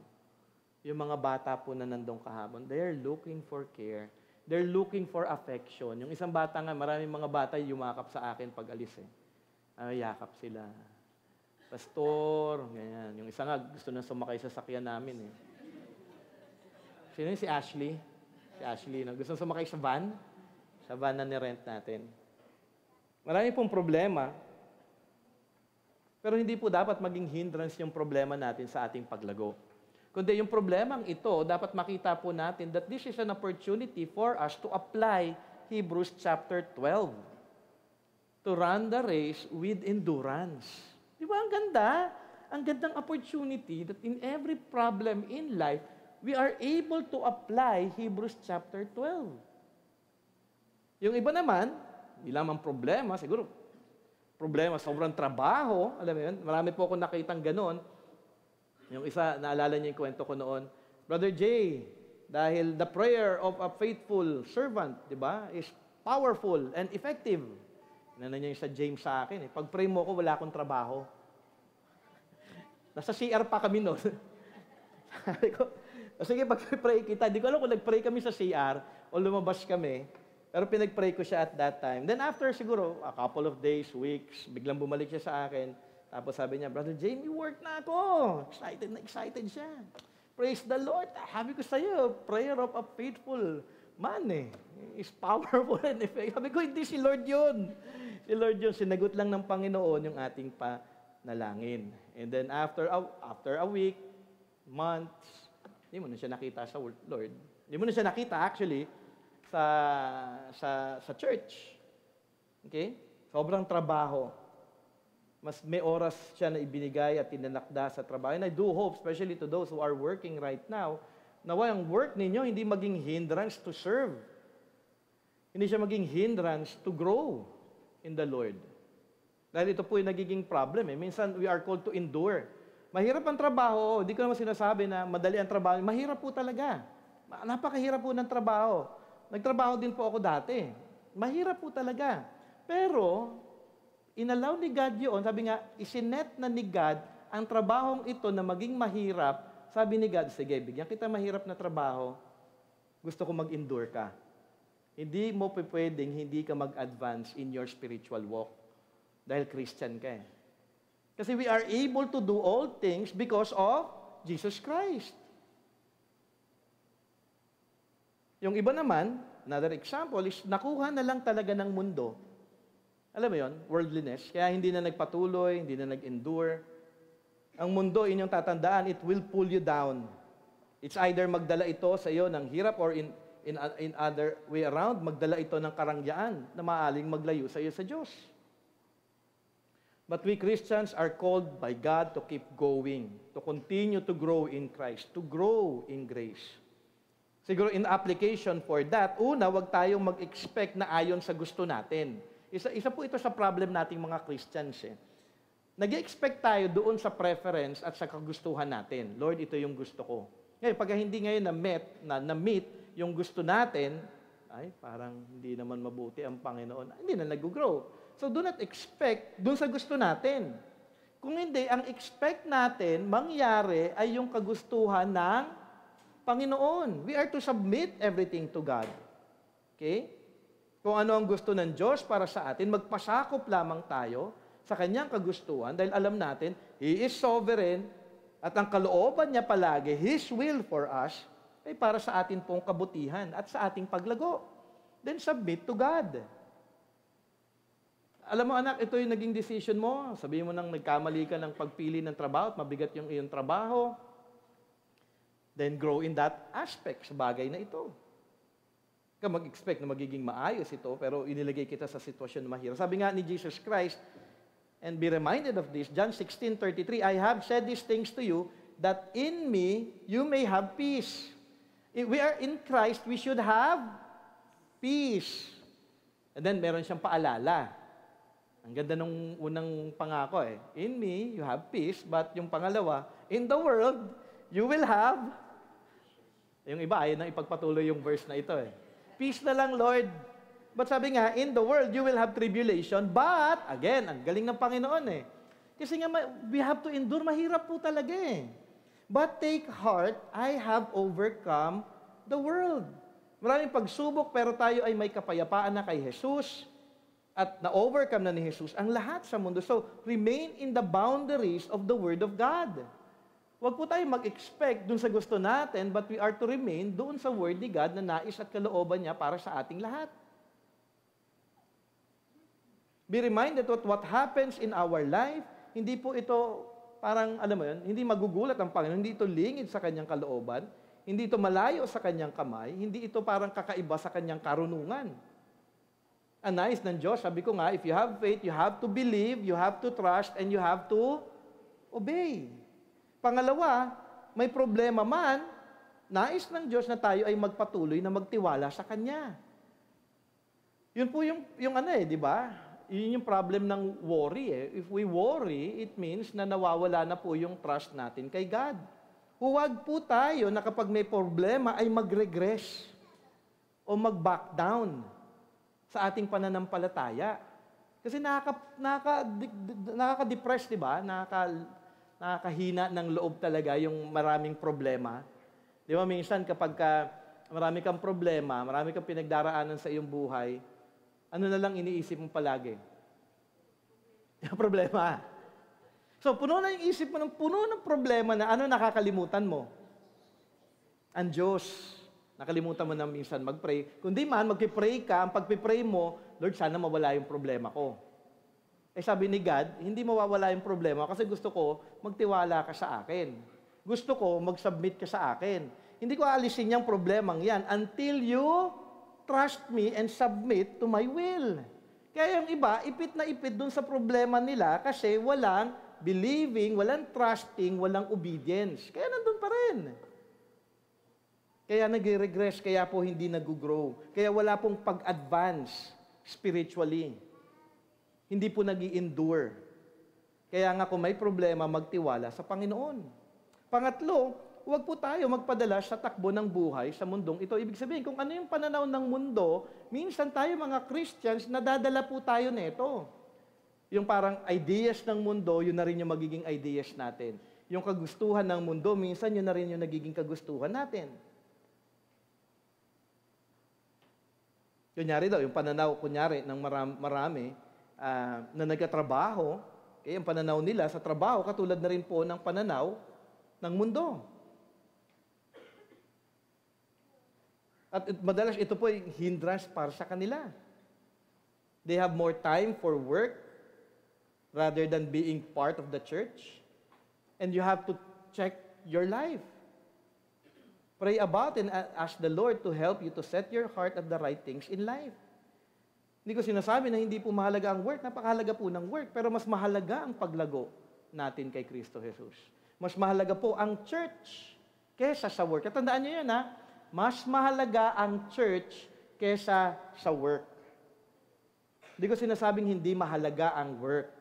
Yung mga bata po na nandun kahapon, they're looking for care. They're looking for affection. Yung isang bata nga, maraming mga bata yumakap sa akin pag alis yakap sila. Pastor, ganyan. Yung isa nga, gusto na sumakay sa sakyan namin Sino yun? Si Ashley. Si Ashley, gusto sumakay sa van. Sa van na nirent natin. Marami pong problema. Pero hindi po dapat maging hindrance yung problema natin sa ating paglago. Kundi yung problemang ito, dapat makita po natin that this is an opportunity for us to apply Hebrews chapter 12. To run the race with endurance. Di ba ang ganda? Ang gandang opportunity that in every problem in life, we are able to apply Hebrews chapter 12. Yung iba naman, hindi lamang problema, siguro, problema, sobrang trabaho, alam mo yun, marami po akong nakitang ganon. Yung isa, naalala niyo yung kwento ko noon, Brother Jay, dahil the prayer of a faithful servant, di ba, is powerful and effective. Inano niya yung sa James sa akin, pag pray mo ko, wala akong trabaho. Nasa CR pa kami noon. Sabi ko, sige, pag-pray kita, di ko alam kung nag-pray kami sa CR o lumabas kami, pero pinag-pray ko siya at that time. Then after siguro, a couple of days, weeks, biglang bumalik siya sa akin. Tapos sabi niya, Brother Jamie, work na ako. Excited na excited siya. Praise the Lord. Sabi ko sa'yo, prayer of a faithful man is powerful and effective. Sabi ko, hindi si Lord yun. Si Lord yun, sinagot lang ng Panginoon yung ating panalangin. And then after a week, months, hindi mo na siya nakita sa Lord. Hindi mo na siya nakita actually sa church. Okay? Sobrang trabaho. Mas may oras siya na ibinigay at tinanakda sa trabaho. And I do hope, especially to those who are working right now, na ang work ninyo hindi maging hindrance to serve. Hindi siya maging hindrance to grow in the Lord. Dahil ito po yung nagiging problem. Minsan, we are called to endure. Mahirap ang trabaho. Hindi ko naman sinasabi na madali ang trabaho. Mahirap po talaga. Napakahirap po ng trabaho. Nagtrabaho din po ako dati. Mahirap po talaga. Pero, inallow ni God yun. Sabi nga, isinet na ni God ang trabahong ito na maging mahirap. Sabi ni God, sige, bigyan kita mahirap na trabaho. Gusto ko mag-endure ka. Hindi mo pwedeng hindi ka mag-advance in your spiritual walk. Dahil Christian ka eh. Kasi we are able to do all things because of Jesus Christ. Yung iba naman, another example is nakuha na lang talaga ng mundo. Alam mo yon, worldliness. Kaya hindi na nagpatuloy, hindi na nag-endure. Ang mundo, inyong tatandaan, it will pull you down. It's either magdala ito sa iyo ng hirap or in other way around, magdala ito ng karangyaan na maaling maglayo sa iyo sa Diyos. But we Christians are called by God to keep going, to continue to grow in Christ, to grow in grace. Siguro in application for that, una, wag tayong mag-expect na ayon sa gusto natin. Isa po ito sa problem nating mga Christians. Nag-expect tayo doon sa preference at sa kagustuhan natin. Lord, ito yung gusto ko. Ngayon, pag hindi ngayon na-meet yung gusto natin, ay, parang hindi naman mabuti ang Panginoon. Hindi na nag-grow. So, do not expect doon sa gusto natin. Kung hindi, ang expect natin mangyari ay yung kagustuhan ng Panginoon. We are to submit everything to God. Okay? Kung ano ang gusto ng Diyos para sa atin, magpasakop lamang tayo sa Kanyang kagustuhan dahil alam natin, He is sovereign at ang kalooban niya palagi, His will for us, ay para sa atin pong kabutihan at sa ating paglago. Then submit to God. Alam mo anak, ito yung naging decision mo. Sabihin mo nang nagkamali ka ng pagpili ng trabaho at mabigat yung iyong trabaho. Then grow in that aspect sa bagay na ito. Ka mag-expect na magiging maayos ito, pero inilagay kita sa sitwasyon na mahirap. Sabi nga ni Jesus Christ, and be reminded of this, John 16:33, I have said these things to you, that in me you may have peace. If we are in Christ, we should have peace. And then meron siyang paalala. Ang ganda nung unang pangako eh. In me, you have peace, but yung pangalawa, in the world, you will have. Yung iba, ayaw nang ipagpatuloy yung verse na ito eh. Peace na lang, Lord. But sabi nga, in the world, you will have tribulation. But, again, ang galing ng Panginoon eh. Kasi nga, we have to endure. Mahirap po talaga eh. But take heart, I have overcome the world. Maraming pagsubok, pero tayo ay may kapayapaan na kay Jesus. At na-overcome na ni Jesus ang lahat sa mundo. So, remain in the boundaries of the Word of God. Huwag po tayo mag-expect dun sa gusto natin, but we are to remain doon sa Word ni God na nais at kalooban niya para sa ating lahat. Be reminded that what happens in our life, hindi po ito parang, alam mo yun, hindi magugulat ang Panginoon, hindi ito lingid sa kanyang kalooban, hindi ito malayo sa kanyang kamay, hindi ito parang kakaiba sa kanyang karunungan. Ang nais ng Diyos, sabi ko nga, if you have faith, you have to believe, you have to trust, and you have to obey. Pangalawa, may problema man, nais ng Diyos na tayo ay magpatuloy na magtiwala sa Kanya. Yun po yung di ba? Yun yung problem ng worry eh. If we worry, it means na nawawala na po yung trust natin kay God. Huwag po tayo na kapag may problema ay mag-regress o mag-back down sa ating pananampalataya. Kasi nakaka-depress, di ba? Nakakahina ng loob talaga yung maraming problema. Di ba, minsan kapag marami kang problema, marami kang pinagdaraanan sa iyong buhay, ano na lang iniisip mo palagi? Yung problema. So, puno na yung isip mo ng puno ng problema na ano nakakalimutan mo? Ang Diyos. Nakalimutan mo na minsan mag-pray. Kundi man, mag-pray ka, ang pag-pray mo, Lord, sana mawala yung problema ko. Eh sabi ni God, hindi mawawala yung problema kasi gusto ko magtiwala ka sa akin. Gusto ko mag-submit ka sa akin. Hindi ko aalisin yung problemang yan until you trust me and submit to my will. Kaya yung iba, ipit na ipit dun sa problema nila kasi walang believing, walang trusting, walang obedience. Kaya nandun pa rin. Kaya nag-regress, kaya po hindi nag-grow. Kaya wala pong pag-advance spiritually. Hindi po nag-i-endure. Kaya nga kung may problema, magtiwala sa Panginoon. Pangatlo, huwag po tayo magpadala sa takbo ng buhay sa mundong ito. Ibig sabihin, kung ano yung pananaw ng mundo, minsan tayo mga Christians, nadadala po tayo nito. Yung parang ideas ng mundo, yun na rin yung magiging ideas natin. Yung kagustuhan ng mundo, minsan yun na rin yung nagiging kagustuhan natin. Kunyari daw, yung pananaw, ng marami na nagkatrabaho, yung pananaw nila sa trabaho, katulad na rin po ng pananaw ng mundo. At madalas ito po yung hindrance para sa kanila. They have more time for work rather than being part of the church. And you have to check your life. Pray about and ask the Lord to help you to set your heart at the right things in life. Hindi ko sinasabi na hindi po mahalaga ang work. Napakahalaga po ng work. Pero mas mahalaga ang paglago natin kay Kristo Jesus. Mas mahalaga po ang church kesa sa work. At tandaan niyo yun, ha? Mas mahalaga ang church kesa sa work. Hindi ko sinasabing hindi mahalaga ang work.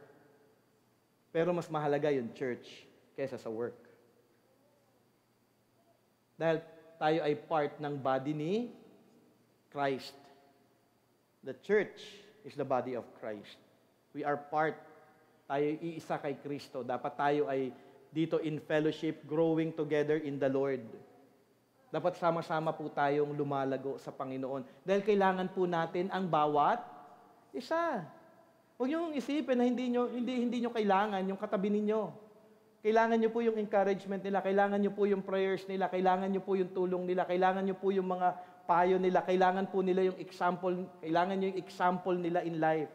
Pero mas mahalaga yung church kesa sa work. Dahil tayo ay part ng body ni Christ. The church is the body of Christ. We are part. Tayo iisa kay Kristo. Dapat tayo ay dito in fellowship, growing together in the Lord. Dapat sama-sama po tayong lumalago sa Panginoon. Dahil kailangan po natin ang bawat isa. Huwag niyong isipin na hindi nyo kailangan yung katabi ninyo. Kailangan nyo po yung encouragement nila, kailangan nyo po yung prayers nila, kailangan nyo po yung tulong nila, kailangan nyo po yung mga payo nila, kailangan po nila yung example, kailangan nyo yung example nila in life.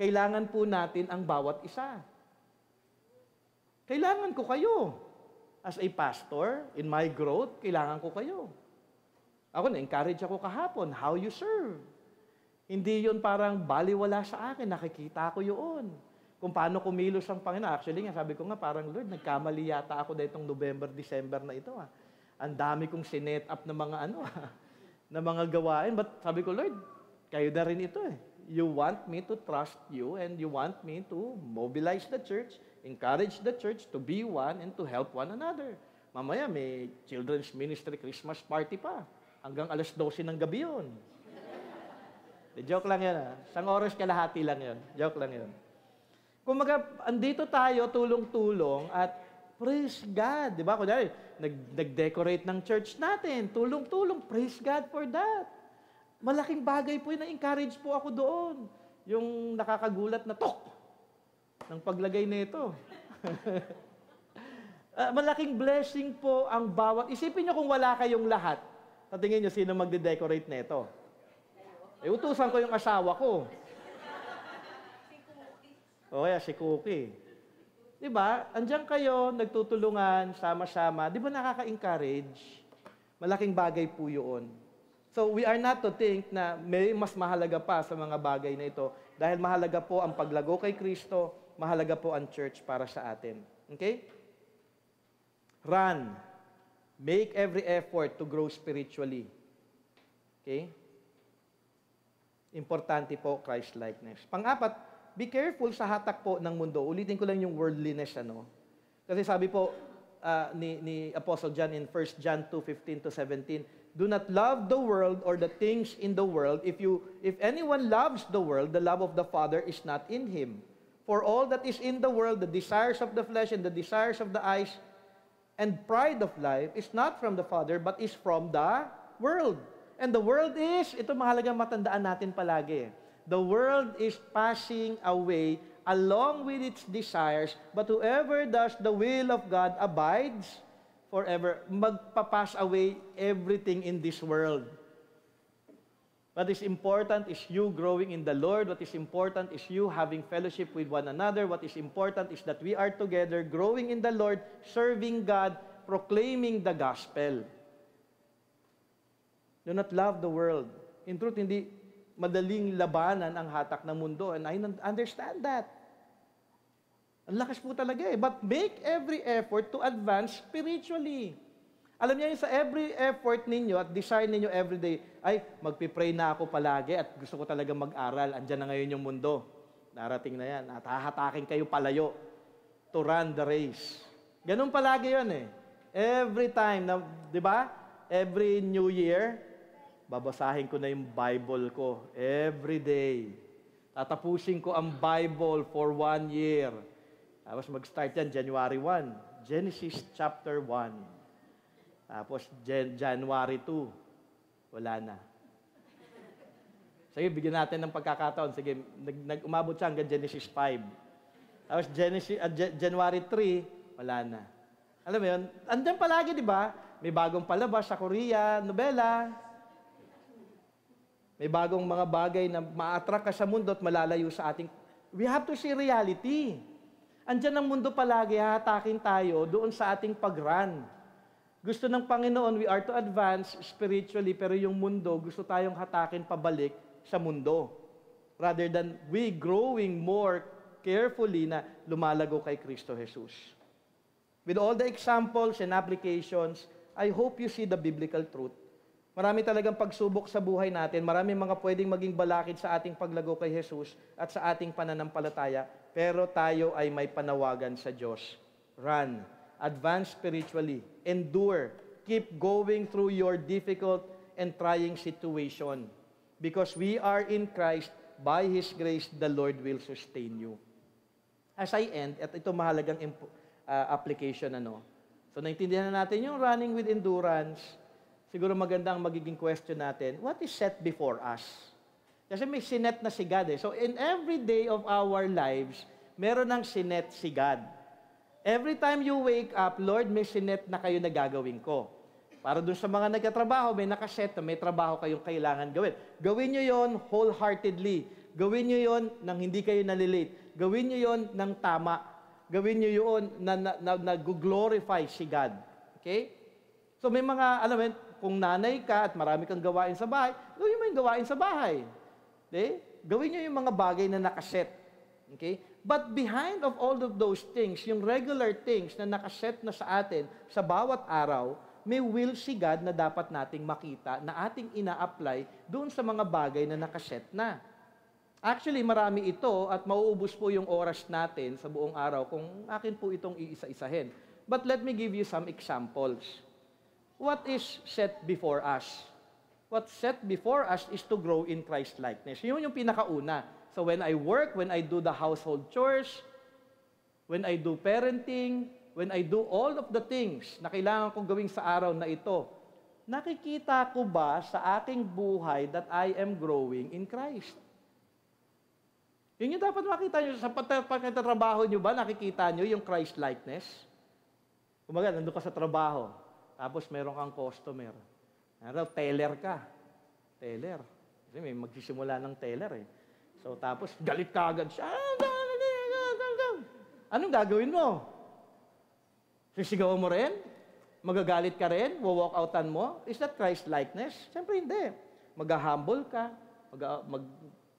Kailangan po natin ang bawat isa. Kailangan ko kayo. As a pastor, in my growth, kailangan ko kayo. Ako, na-encourage ako kahapon, how you serve. Hindi yun parang baliwala sa akin, nakikita ko yun. Kung paano kumilos ang Panginoon. Actually nga, sabi ko nga, parang Lord, nagkamali yata ako ditong November, December na ito. Ang dami kong sinet up na mga na mga gawain. But sabi ko, Lord, kayo na rin ito eh. You want me to trust you and you want me to mobilize the church, encourage the church to be one and to help one another. Mamaya may children's ministry Christmas party pa. Hanggang alas 12 ng gabi yun. Joke lang yan. Isang oras kalahati lang yun. Joke lang yun. Kung andito tayo, tulong-tulong at praise God. Di ba? Kunyari, nag-decorate ng church natin. Tulong-tulong. Praise God for that. Malaking bagay po yun. Na-encourage po ako doon. Yung nakakagulat na tok ng paglagay nito. Malaking blessing po ang bawat. Isipin nyo kung wala kayong lahat. Tatingin nyo sino magde-decorate nito. Utusan ko yung asawa ko. O kaya si Cookie. Diba? Andiyan kayo, nagtutulungan, sama-sama. Di ba nakaka-encourage? Malaking bagay po yun. So we are not to think na may mas mahalaga pa sa mga bagay na ito dahil mahalaga po ang paglago kay Kristo, mahalaga po ang church para sa atin. Okay? Run. Make every effort to grow spiritually. Okay? Importante po, Christ-likeness. Pang-apat, be careful sa hatak po ng mundo. Ulitin ko lang yung worldliness, Kasi sabi po ni Apostle John in 1 John 2:15-17, do not love the world or the things in the world. If anyone loves the world, the love of the Father is not in him. For all that is in the world, the desires of the flesh and the desires of the eyes and pride of life is not from the Father, but is from the world. And the world is, ito mahalagang matandaan natin palagi. The world is passing away along with its desires, but whoever does the will of God abides forever. Magpapass away everything in this world. What is important is you growing in the Lord. What is important is you having fellowship with one another. What is important is that we are together, growing in the Lord, serving God, proclaiming the gospel. Do not love the world. In truth, hindi madaling labanan ang hatak ng mundo, and I understand that. Ang lakas po talaga But make every effort to advance spiritually. Alam niyo sa every effort ninyo at desire ninyo everyday, ay, magpipray na ako palagi at gusto ko talaga mag-aral. Andiyan na ngayon yung mundo. Darating na yan. At hahatakin kayo palayo to run the race. Ganun palagi yun Every time, di ba? Every New Year, babasahin ko na yung Bible ko. Every day. Tatapusin ko ang Bible for 1 year. Tapos mag-start yan, January 1. Genesis chapter 1. Tapos January 2. Wala na. Sige, bigyan natin ng pagkakataon. Sige, umabot siya hanggang Genesis 5. Tapos January 3, wala na. Alam mo yun? Andyan palagi, di ba? May bagong palabas sa Korea, nobela. May bagong mga bagay na ma-attract ka sa mundo at malalayo sa ating... We have to see reality. Andiyan ang mundo palagi, hahatakin tayo doon sa ating pag-run. Gusto ng Panginoon, we are to advance spiritually, pero yung mundo, gusto tayong hatakin pabalik sa mundo. Rather than we growing more carefully na lumalago kay Kristo Jesus. With all the examples and applications, I hope you see the biblical truth. Marami talagang pagsubok sa buhay natin. Marami mga pwedeng maging balakid sa ating paglago kay Jesus at sa ating pananampalataya. Pero tayo ay may panawagan sa Diyos. Run. Advance spiritually. Endure. Keep going through your difficult and trying situation. Because we are in Christ, by His grace, the Lord will sustain you. As I end, at ito mahalagang application. So, naintindihan na natin yung running with endurance. Siguro maganda ang magiging question natin, what is set before us? Kasi may sinet na si God So, in every day of our lives, meron ng sinet si God. Every time you wake up, Lord, may sinet na kayo na gagawin ko. Para dun sa mga nagkatrabaho, may nakaset na may trabaho kayong kailangan gawin. Gawin nyo yon wholeheartedly. Gawin nyo yon nang hindi kayo nalilate. Gawin nyo yon nang tama. Gawin nyo yon na nag-glorify si God. Okay? So may mga, alam mo, kung nanay ka at marami kang gawain sa bahay, gawin mo yung gawain sa bahay. Okay? Gawin nyo yung mga bagay na nakaset. Okay? But behind of all of those things, yung regular things na nakaset na sa atin sa bawat araw, may will si God na dapat nating makita na ating ina-apply doon sa mga bagay na nakaset na. Actually, marami ito at mauubos po yung oras natin sa buong araw kung akin po itong iisa-isahin. But let me give you some examples. What is set before us? What's set before us is to grow in Christ-likeness. Yun yung pinakauna. So when I work, when I do the household chores, when I do parenting, when I do all of the things na kailangan kong gawing sa araw na ito, nakikita ko ba sa aking buhay that I am growing in Christ? Yun yung dapat makita nyo. Sa pagkatrabaho nyo ba, nakikita nyo yung Christ-likeness? Kumaga, nandun ka sa trabaho. Tapos meron kang customer. Teller ka. Teller. Kasi may magsisimula ng teller So tapos galit ka agad siya. Anong gagawin mo? Sisigawan mo rin? Magagalit ka rin? Walk outan mo? Is that Christ-likeness? Siyempre hindi. Mag-humble ka.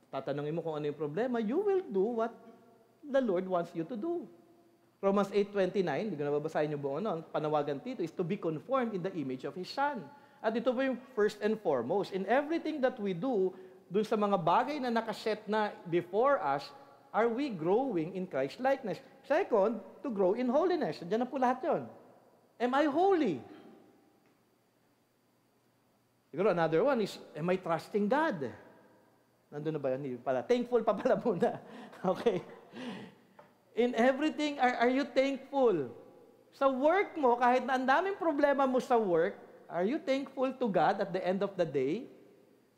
Tatanungin mo kung ano yung problema. You will do what the Lord wants you to do. Romans 8:29, hindi ko nababasahin yung buong panawagan dito, is to be conformed in the image of His Son. At ito po yung first and foremost. In everything that we do, dun sa mga bagay na nakaset na before us, are we growing in Christ-likeness? Second, to grow in holiness. Diyan na po lahat yun. Am I holy? Siguro another one is, am I trusting God? Nandun na ba yun? Pala. Thankful pa pala muna. Okay. In everything, are you thankful? Sa work mo, kahit na ang daming problema mo sa work, are you thankful to God at the end of the day?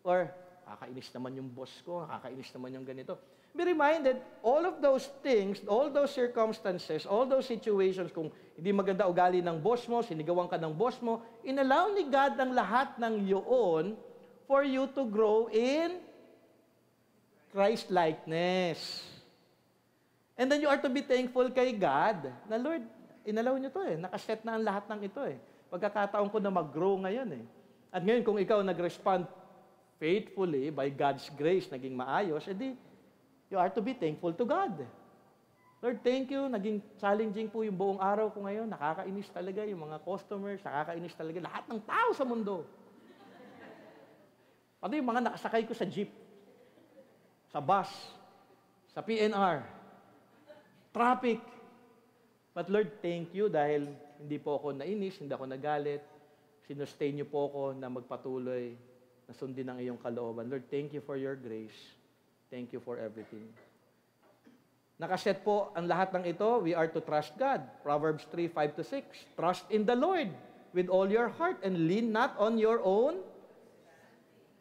Or, kakainis naman yung boss ko, kakainis naman yung ganito. Be reminded, all of those things, all those circumstances, all those situations, kung hindi maganda ugali ng boss mo, sinigawan ka ng boss mo, inallow ni God ang lahat ng yun for you to grow in Christ-likeness. And then you are to be thankful kay God na, Lord, inallow niyo to nakaset na ang lahat ng ito Pagkakataon ko na mag-grow ngayon At ngayon, kung ikaw nag-respond faithfully by God's grace, naging maayos, edi, you are to be thankful to God. Lord, thank you. Naging challenging po yung buong araw ko ngayon. Nakakainis talaga yung mga customers, nakakainis talaga lahat ng tao sa mundo. Pati yung mga nakasakay ko sa jeep, sa bus, sa PNR, traffic. But Lord, thank you dahil hindi po ako nainis, hindi ako nagalit. Sinustain niyo po ako na magpatuloy, na sundin ang iyong kalooban. Lord, thank you for your grace. Thank you for everything. Nakaset po ang lahat ng ito, we are to trust God. Proverbs 3:5-6. Trust in the Lord with all your heart and lean not on your own.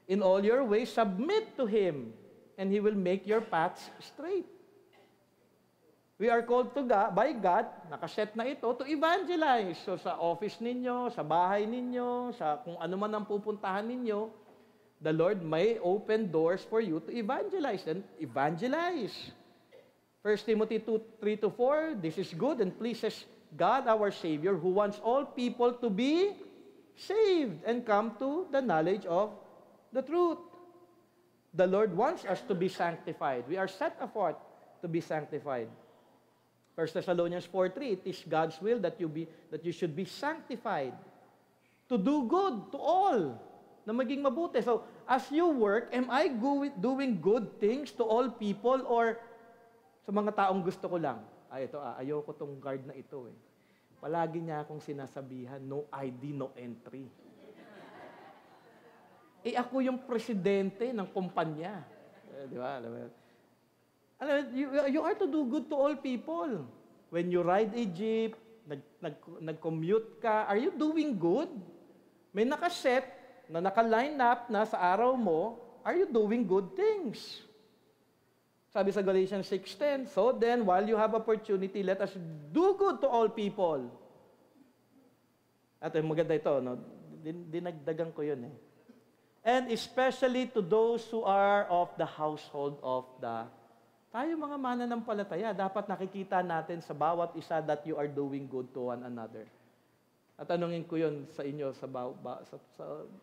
In all your ways, submit to Him, and He will make your paths straight. We are called to God, by God, nakaset na ito, to evangelize. So sa office ninyo, sa bahay ninyo, sa kung ano man ang pupuntahan ninyo, the Lord may open doors for you to evangelize. And evangelize. 1 Timothy 2:3-4, this is good and pleases God our Savior, who wants all people to be saved and come to the knowledge of the truth. The Lord wants us to be sanctified. We are set apart to be sanctified. 1 Thessalonians 4:3, it is God's will that you should be sanctified, to do good to all, na maging mabuti. So, as you work, am I doing good things to all people or sa mga taong gusto ko lang? Ayoko tong guard na ito Palagi niya akong sinasabihan, no ID, no entry. Ako yung presidente ng kumpanya. Di ba? You are to do good to all people. When you ride a jeep, nag-commute ka, are you doing good? May nakaset na naka-line up na sa araw mo, are you doing good things? Sabi sa Galatians 6:10, so then, while you have opportunity, let us do good to all people. At maganda ito, dinagdagan ko yun And especially to those who are of the household of the... Tayo mga mananampalataya, dapat nakikita natin sa bawat isa that you are doing good to one another. At tanungin ko yun sa inyo,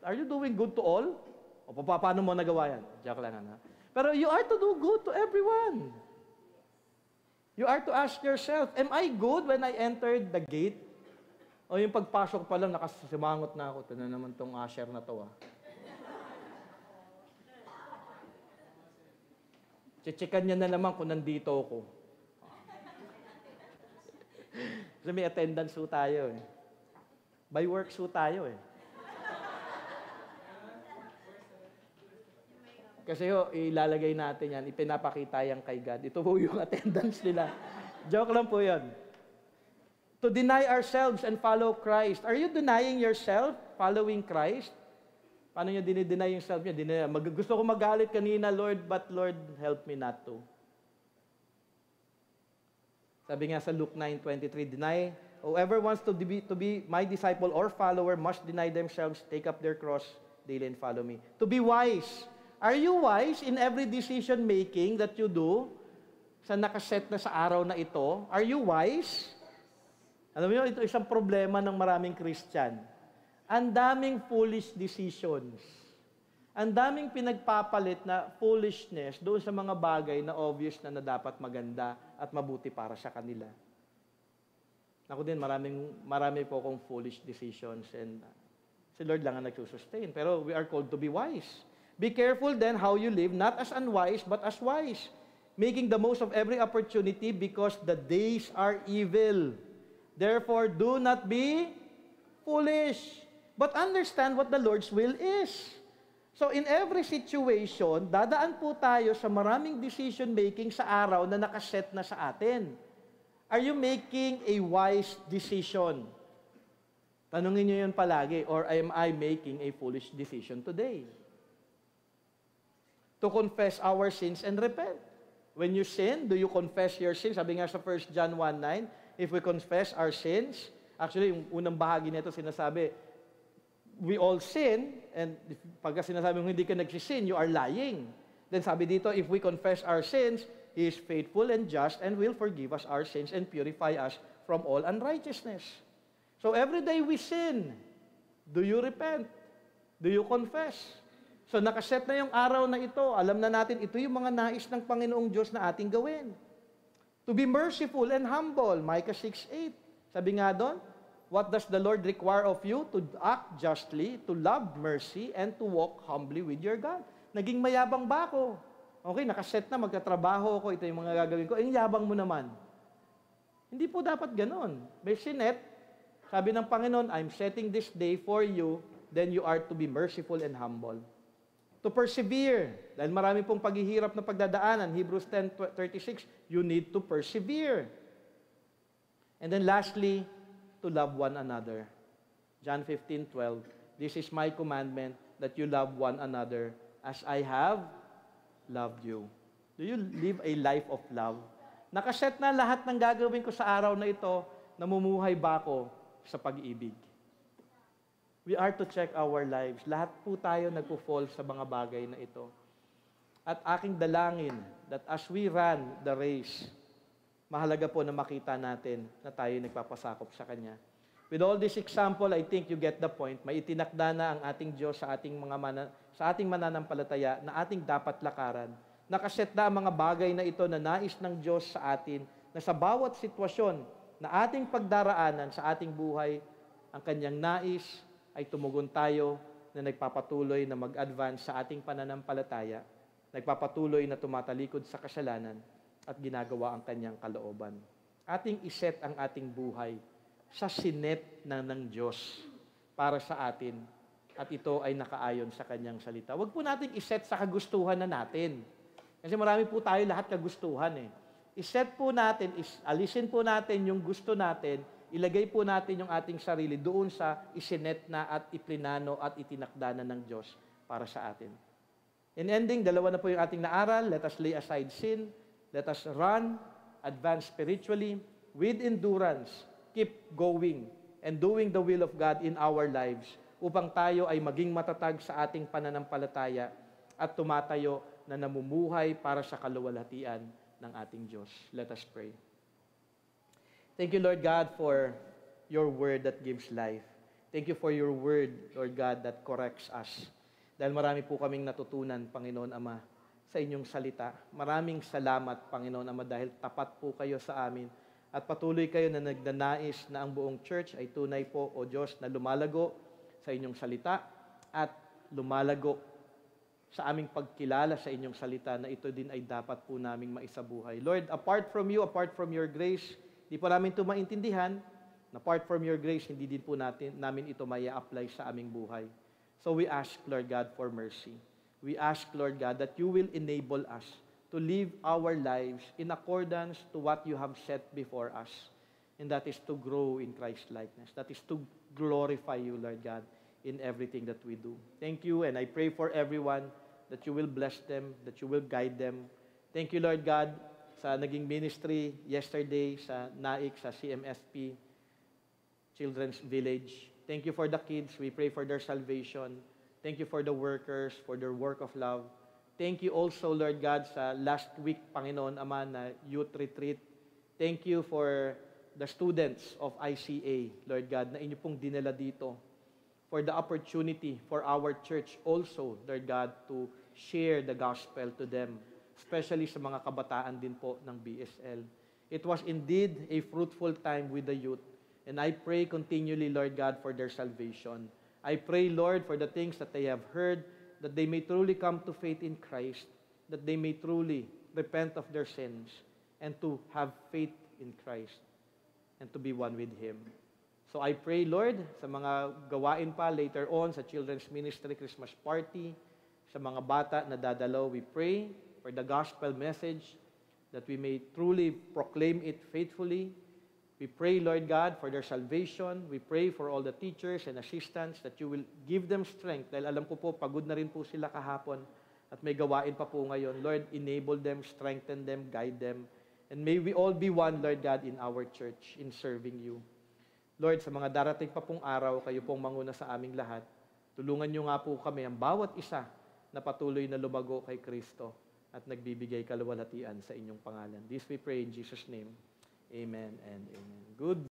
are you doing good to all? O paano mo nagawa yan? Joke lang Pero you are to do good to everyone. You are to ask yourself, am I good when I entered the gate? O yung pagpasok pa lang, nakasimangot na ako. Ito na naman tong usher na to Chichikan niya na naman kung nandito ako. Kasi may attendance ho tayo By works ho tayo Kasi ilalagay natin yan, ipinapakita yan kay God. Ito po yung attendance nila. Joke lang po yan. To deny ourselves and follow Christ. Are you denying yourself, following Christ? Paano niya dinideny yung self niya? Gusto ko magalit kanina, Lord, but Lord, help me not to. Sabi nga sa Luke 9:23, whoever wants to be my disciple or follower must deny themselves, take up their cross daily and follow me. To be wise. Are you wise in every decision-making that you do sa nakaset na sa araw na ito? Are you wise? Alam mo yun, ito isang problema ng maraming Christian. Ang daming foolish decisions. Ang daming pinagpapalit na foolishness doon sa mga bagay na obvious na dapat maganda at mabuti para sa kanila. Ako din, marami po akong foolish decisions and si Lord lang ang nagsusustain. Pero we are called to be wise. Be careful then how you live, not as unwise, but as wise, making the most of every opportunity because the days are evil. Therefore, do not be foolish, but understand what the Lord's will is. So in every situation, dadaan po tayo sa maraming decision-making sa araw na nakaset na sa atin. Are you making a wise decision? Tanungin niyo yun palagi, or am I making a foolish decision today? To confess our sins and repent. When you sin, do you confess your sins? Sabi nga sa 1 John 1:9, if we confess our sins, actually, yung unang bahagi nito sinasabi, we all sin, and pagka sinasabi mo hindi ka nagsisin, you are lying. Then sabi dito, if we confess our sins, He is faithful and just and will forgive us our sins and purify us from all unrighteousness. So every day we sin. Do you repent? Do you confess? So nakaset na yung araw na ito. Alam na natin, ito yung mga nais ng Panginoong Diyos na ating gawin. To be merciful and humble. Micah 6:8. Sabi nga doon, what does the Lord require of you? To act justly, to love mercy, and to walk humbly with your God. Naging mayabang ba ako? Okay, nakaset na, magkatrabaho ako, ito yung mga gagawin ko. Yung yabang mo naman. Hindi po dapat ganon. May sinet, sabi ng Panginoon, I'm setting this day for you, then you are to be merciful and humble. To persevere. Dahil marami pong paghihirap na pagdadaanan. Hebrews 10:36, you need to persevere. And then lastly, to love one another. John 15:12, this is my commandment, that you love one another as I have loved you. Do you live a life of love? Nakaset na lahat ng gagawin ko sa araw na ito, namumuhay ba ako sa pag-ibig? We are to check our lives. Lahat po tayo nagpo-fall sa mga bagay na ito. At aking dalangin that as we run the race, mahalaga po na makita natin na tayo nagpapasakop sa Kanya. With all this example, I think you get the point. May itinakda na ang ating Diyos sa ating mananampalataya na ating dapat lakaran. Nakaset na ang mga bagay na ito na nais ng Diyos sa atin, na sa bawat sitwasyon na ating pagdaraanan sa ating buhay, ang Kanyang nais ay tumugon tayo na nagpapatuloy na mag-advance sa ating pananampalataya, nagpapatuloy na tumatalikod sa kasalanan at ginagawa ang Kanyang kalooban. Ating iset ang ating buhay sa sinet ng Diyos para sa atin, at ito ay nakaayon sa Kanyang salita. Huwag po nating iset sa kagustuhan na natin. Kasi marami po tayo lahat kagustuhan eh. Iset po natin, alisin po natin yung gusto natin, ilagay po natin yung ating sarili doon sa isinet na at iplinano at itinakda na ng Diyos para sa atin. In ending, dalawa na po yung ating naaral. Let us lay aside sin. Let us run, advance spiritually, with endurance, keep going, and doing the will of God in our lives upang tayo ay maging matatag sa ating pananampalataya at tumatayo na namumuhay para sa kaluwalhatian ng ating Diyos. Let us pray. Thank you, Lord God, for your word that gives life. Thank you for your word, Lord God, that corrects us. Dahil marami po kaming natutunan, Panginoon Ama, sa inyong salita. Maraming salamat, Panginoon Ama, dahil tapat po kayo sa amin at patuloy kayo na nagnanais na ang buong church ay tunay po, O Diyos, na lumalago sa inyong salita at lumalago sa aming pagkilala sa inyong salita na ito din ay dapat po naming maisabuhay. Lord, apart from you, apart from your grace, di po namin ito maintindihan. Apart from your grace, hindi din po namin ito maya-apply sa aming buhay. So we ask, Lord God, for mercy. We ask, Lord God, that you will enable us to live our lives in accordance to what you have set before us. And that is to grow in Christ likeness. That is to glorify you, Lord God, in everything that we do. Thank you, and I pray for everyone that you will bless them, that you will guide them. Thank you, Lord God, sa naging ministry yesterday sa NAIC, sa CMSP, Children's Village. Thank you for the kids. We pray for their salvation. Thank you for the workers, for their work of love. Thank you also, Lord God, sa last week, Panginoon Ama, na youth retreat. Thank you for the students of ICA, Lord God, na inyo pong dinala dito, for the opportunity for our church also, Lord God, to share the gospel to them, especially sa mga kabataan din po ng BSL. It was indeed a fruitful time with the youth, and I pray continually, Lord God, for their salvation. I pray, Lord, for the things that they have heard, that they may truly come to faith in Christ, that they may truly repent of their sins, and to have faith in Christ, and to be one with Him. So I pray, Lord, sa mga gawain pa later on sa Children's Ministry Christmas Party, sa mga bata na dadalaw, we pray for the gospel message that we may truly proclaim it faithfully. We pray, Lord God, for their salvation. We pray for all the teachers and assistants that you will give them strength. Dahil alam ko po, pagod na rin po sila kahapon at may gawain pa po ngayon. Lord, enable them, strengthen them, guide them. And may we all be one, Lord God, in our church, in serving you. Lord, sa mga darating pa pong araw, kayo pong manguna sa aming lahat. Tulungan niyo nga po kami, ang bawat isa na patuloy na lumago kay Kristo at nagbibigay kaluwalhatian sa inyong pangalan. This we pray in Jesus' name. Amen and amen. Good.